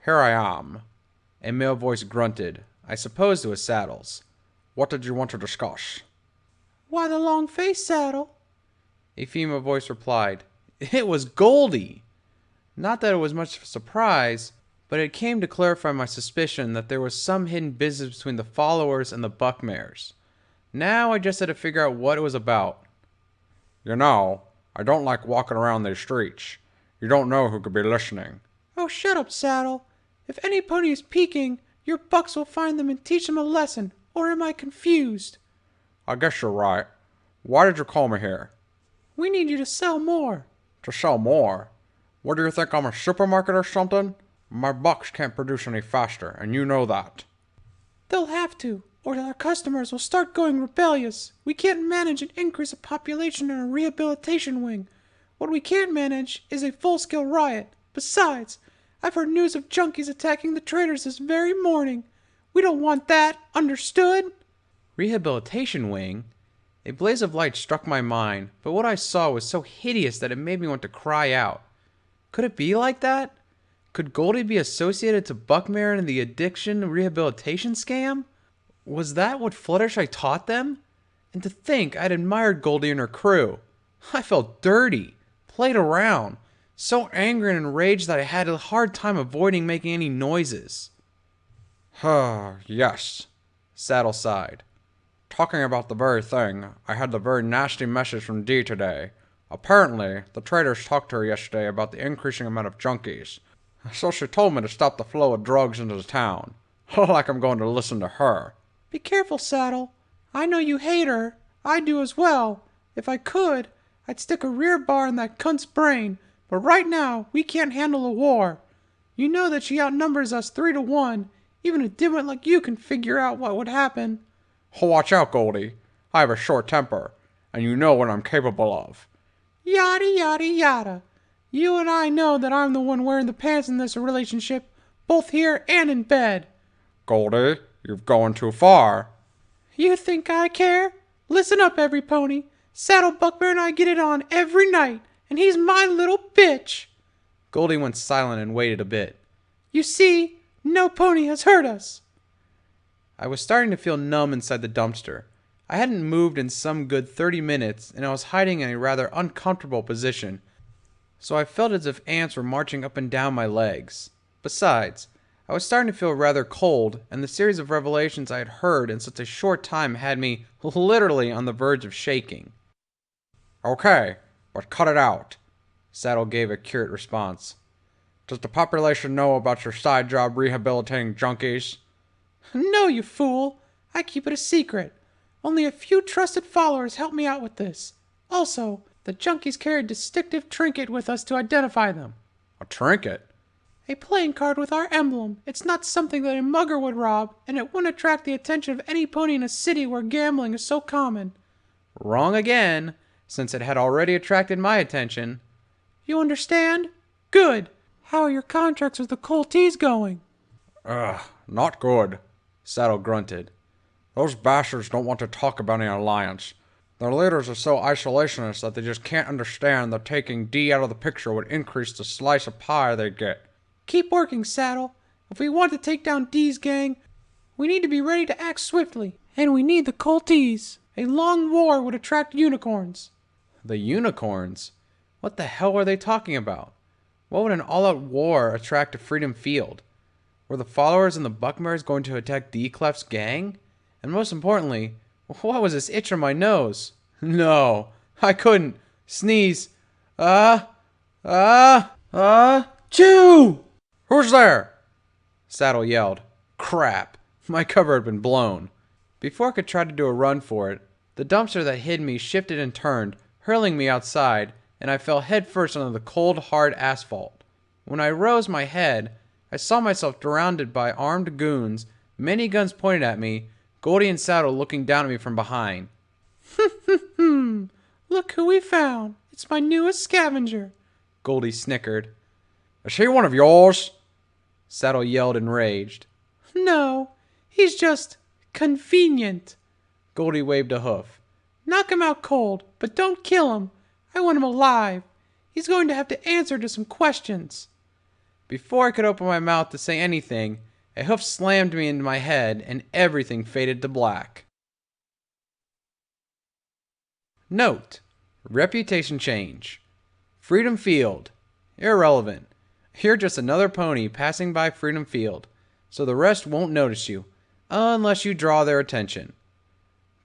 Here I am. A male voice grunted. I suppose it was Saddle's. What did you want to discuss? Why the long face, Saddle? A female voice replied. It was Goldie! Not that it was much of a surprise, but it came to clarify my suspicion that there was some hidden business between the followers and the Buckmares. Now I just had to figure out what it was about. You know, I don't like walking around these streets. You don't know who could be listening. Oh, shut up, Saddle. If any pony is peeking, your bucks will find them and teach them a lesson. Or am I confused? I guess you're right. Why did you call me here? We need you to sell more. To sell more? What do you think, I'm a supermarket or something? My bucks can't produce any faster, and you know that. They'll have to, or our customers will start going rebellious. We can't manage an increase of population in a rehabilitation wing. What we can't manage is a full-scale riot. Besides, I've heard news of junkies attacking the traders this very morning. We don't want that, understood? Rehabilitation wing? A blaze of light struck my mind, but what I saw was so hideous that it made me want to cry out. Could it be like that? Could Goldie be associated to Buckmare and the addiction rehabilitation scam? Was that what Fluttershy taught them? And to think I'd admired Goldie and her crew. I felt dirty, played around, so angry and enraged that I had a hard time avoiding making any noises. Yes, Saddle sighed. Talking about the very thing, I had the very nasty message from Dee today. Apparently, the traders talked to her yesterday about the increasing amount of junkies. So she told me to stop the flow of drugs into the town. Like I'm going to listen to her. Be careful, Saddle. I know you hate her. I do as well. If I could, I'd stick a rear bar in that cunt's brain. But right now, we can't handle a war. You know that she outnumbers us 3-1. Even a dimwit like you can figure out what would happen. Watch out, Goldie. I have a short temper, and you know what I'm capable of. Yada, yada, yada. You and I know that I'm the one wearing the pants in this relationship, both here and in bed. Goldie, you've gone too far. You think I care? Listen up, every pony. Saddle Buckbear and I get it on every night, and he's my little bitch. Goldie went silent and waited a bit. You see, no pony has hurt us. I was starting to feel numb inside the dumpster. I hadn't moved in some good 30 minutes, and I was hiding in a rather uncomfortable position, so I felt as if ants were marching up and down my legs. Besides, I was starting to feel rather cold, and the series of revelations I had heard in such a short time had me literally on the verge of shaking. Okay, but cut it out, Saddle gave a curt response. Does the population know about your side job rehabilitating junkies? No, you fool. I keep it a secret. Only a few trusted followers help me out with this. Also, the junkies carry a distinctive trinket with us to identify them. A trinket? A playing card with our emblem. It's not something that a mugger would rob, and it wouldn't attract the attention of any pony in a city where gambling is so common. Wrong again, since it had already attracted my attention. You understand? Good. How are your contracts with the Colties going? Not good, Saddle grunted. Those bastards don't want to talk about any alliance. Their leaders are so isolationist that they just can't understand that taking D out of the picture would increase the slice of pie they get. Keep working, Saddle. If we want to take down D's gang, we need to be ready to act swiftly. And we need the Colties. A long war would attract unicorns. The unicorns? What the hell are they talking about? What would an all-out war attract to Freedom Field? Were the followers and the Buckmares going to attack D. Clef's gang? And most importantly, what was this itch on my nose? No, I couldn't. Sneeze. Chew! Who's there? Saddle yelled. Crap, my cover had been blown. Before I could try to do a run for it, the dumpster that hid me shifted and turned, hurling me outside, and I fell headfirst onto the cold, hard asphalt. When I rose my head, I saw myself surrounded by armed goons, many guns pointed at me, Goldie and Saddle looking down at me from behind. Look who we found. It's my newest scavenger. Goldie snickered. Is he one of yours? Saddle yelled enraged. No, he's just Convenient. Goldie waved a hoof. Knock him out cold, but don't kill him. I want him alive. He's going to have to answer to some questions. Before I could open my mouth to say anything, a hoof slammed me into my head and everything faded to black. Note: reputation change. Freedom Field. Irrelevant. You're just another pony passing by Freedom Field, so the rest won't notice you, unless you draw their attention.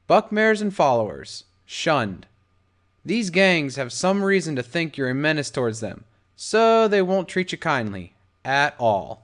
Buckmares and followers. Shunned. These gangs have some reason to think you're a menace towards them, so they won't treat you kindly. At all.